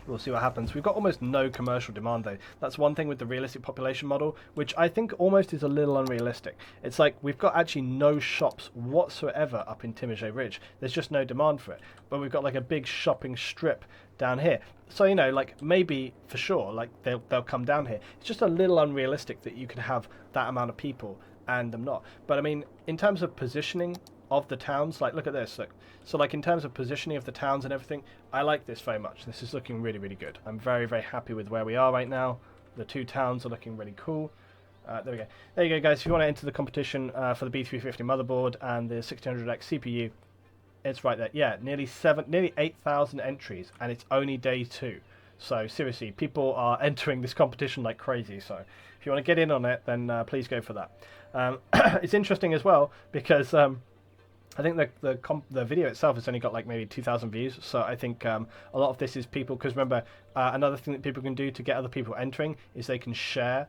We'll see what happens. We've got almost no commercial demand, though. That's one thing with the realistic population model, which I think almost is a little unrealistic. It's like we've got actually no shops whatsoever up in Timothy Ridge. There's just no demand for it. But we've got like a big shopping strip down here. So, you know, like maybe for sure, like they'll come down here. It's just a little unrealistic that you could have that amount of people and them not. But I mean, in terms of positioning of the towns, like look at this. Look. So like in terms of positioning of the towns and everything, I like this very much. This is looking really good. I'm very happy with where we are right now. The two towns are looking really cool. There we go. There you go, guys. If you want to enter the competition for the B350 motherboard and the 1600X CPU, it's right there. Yeah, nearly 8,000 entries, and it's only day 2. So seriously, people are entering this competition like crazy. So if you want to get in on it, then please go for that. It's interesting as well because I think the video itself has only got like maybe 2,000 views, so I think a lot of this is people, because remember, another thing that people can do to get other people entering is they can share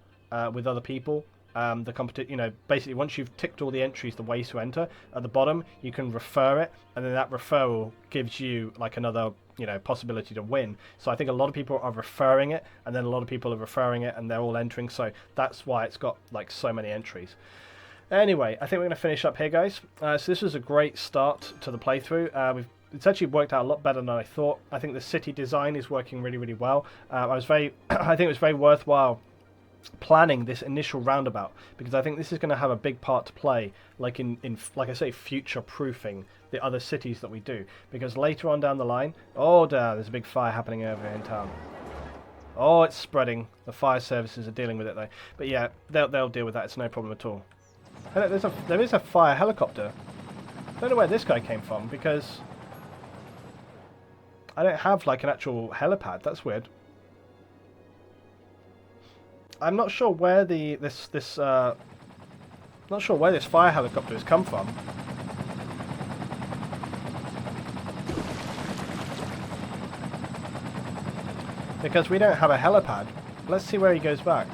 with other people the competition. You know, basically once you've ticked all the entries, the ways to enter, at the bottom you can refer it, and then that referral gives you like another, you know, possibility to win. So I think a lot of people are referring it, and then a lot of people are referring it, and they're all entering, so that's why it's got like so many entries. Anyway, I think we're going to finish up here, guys. So this was a great start to the playthrough. It's actually worked out a lot better than I thought. I think the city design is working really well. I think it was very worthwhile planning this initial roundabout, because I think this is going to have a big part to play, like in like I say, future proofing the other cities that we do. Because later on down the line, there's a big fire happening over here in town. Oh, it's spreading. The fire services are dealing with it though. But yeah, they'll deal with that. It's no problem at all. There is a fire helicopter. I don't know where this guy came from, because I don't have like an actual helipad. That's weird. I'm not sure where not sure where this fire helicopter has come from. Because we don't have a helipad. Let's see where he goes back.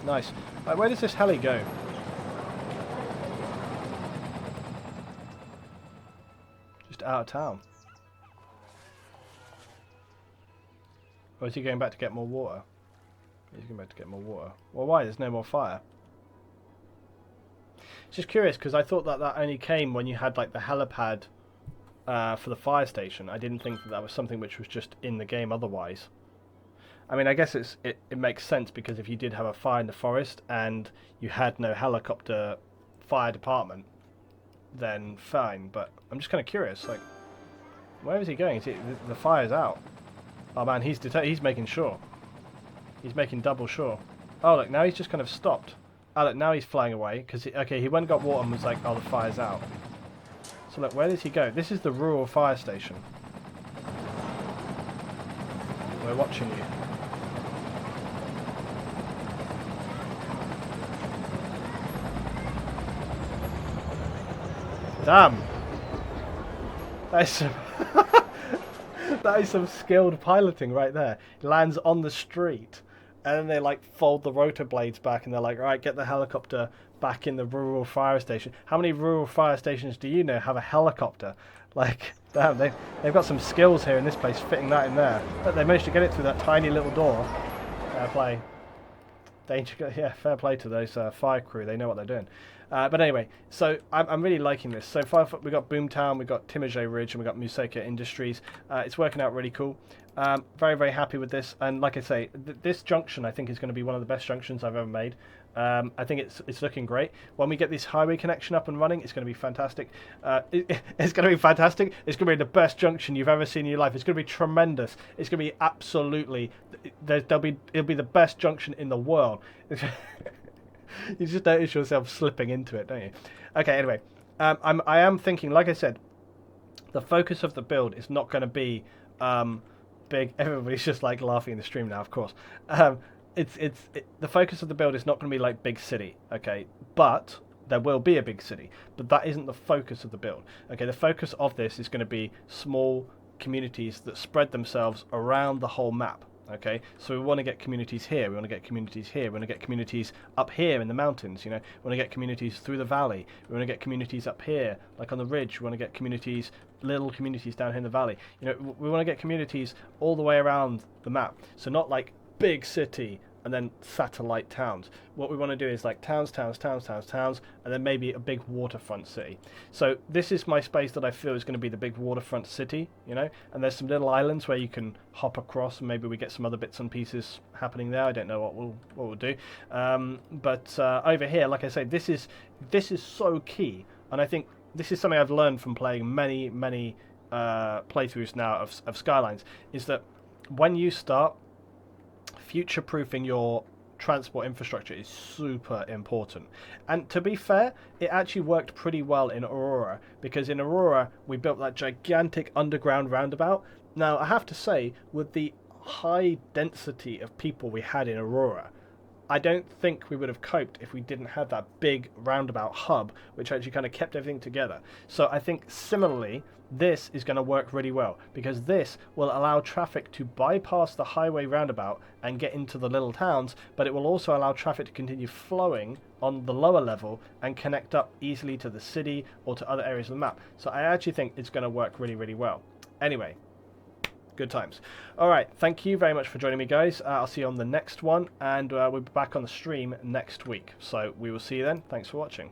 Nice. Like, where does this heli go? Just out of town. Or is he going back to get more water? He's going back to get more water. Well, why? There's no more fire. It's just curious, because I thought that that only came when you had like the helipad for the fire station. I didn't think that that was something which was just in the game otherwise. I mean, I guess it makes sense, because if you did have a fire in the forest and you had no helicopter fire department, then fine. But I'm just kind of curious, like, where is he going? The fire's out. Oh man, he's making sure. He's making double sure. Oh look, now he's just kind of stopped. Oh look, now he's flying away, because okay, he went and got water and was like, oh, the fire's out. So look, where does he go? This is the rural fire station. We're watching you. Damn! That is some that is some skilled piloting right there. It lands on the street, and then they like fold the rotor blades back, and they're like, "Right, get the helicopter back in the rural fire station." How many rural fire stations do you know have a helicopter? Like, damn, they've got some skills here in this place, fitting that in there. But they managed to get it through that tiny little door. Fair play. Danger, yeah, fair play to those fire crew. They know what they're doing. But anyway, so I'm really liking this. So far, we've got Boomtown, we've got Timajay Ridge, and we've got Museka Industries. It's working out really cool. Very, very happy with this. And like I say, this junction, I think, is going to be one of the best junctions I've ever made. I think it's looking great. When we get this highway connection up and running, it's going to be fantastic. It's going to be fantastic. It's going to be the best junction you've ever seen in your life. It's going to be tremendous. It's going to be absolutely... it'll be the best junction in the world. You just notice yourself slipping into it, don't you? Okay, anyway. I am thinking, like I said, the focus of the build is not going to be big... Everybody's just like laughing in the stream now, of course. The focus of the build is not going to be like big city, okay? But there will be a big city, but that isn't the focus of the build. Okay, the focus of this is going to be small communities that spread themselves around the whole map. Okay, so we want to get communities here, we want to get communities here, we want to get communities up here in the mountains, you know, we want to get communities through the valley, we want to get communities up here, like on the ridge, we want to get communities, little communities down here in the valley. You know, we want to get communities all the way around the map, so not like big city and then satellite towns. What we want to do is like towns, and then maybe a big waterfront city. So this is my space that I feel is going to be the big waterfront city, you know, and there's some little islands where you can hop across, and maybe we get some other bits and pieces happening there. I don't know what we'll do. But over here, like I say, this is so key, and I think this is something I've learned from playing many playthroughs now of Skylines, is that when you start, future-proofing your transport infrastructure is super important. And to be fair, it actually worked pretty well in Aurora, because in Aurora we built that gigantic underground roundabout. Now I have to say, with the high density of people we had in Aurora, I don't think we would have coped if we didn't have that big roundabout hub, which actually kind of kept everything together. So I think similarly, this is going to work really well, because this will allow traffic to bypass the highway roundabout and get into the little towns, but it will also allow traffic to continue flowing on the lower level and connect up easily to the city or to other areas of the map. So I actually think it's going to work really, really well. Anyway, good times. Alright, thank you very much for joining me, guys. I'll see you on the next one, and we'll be back on the stream next week. So we will see you then. Thanks for watching.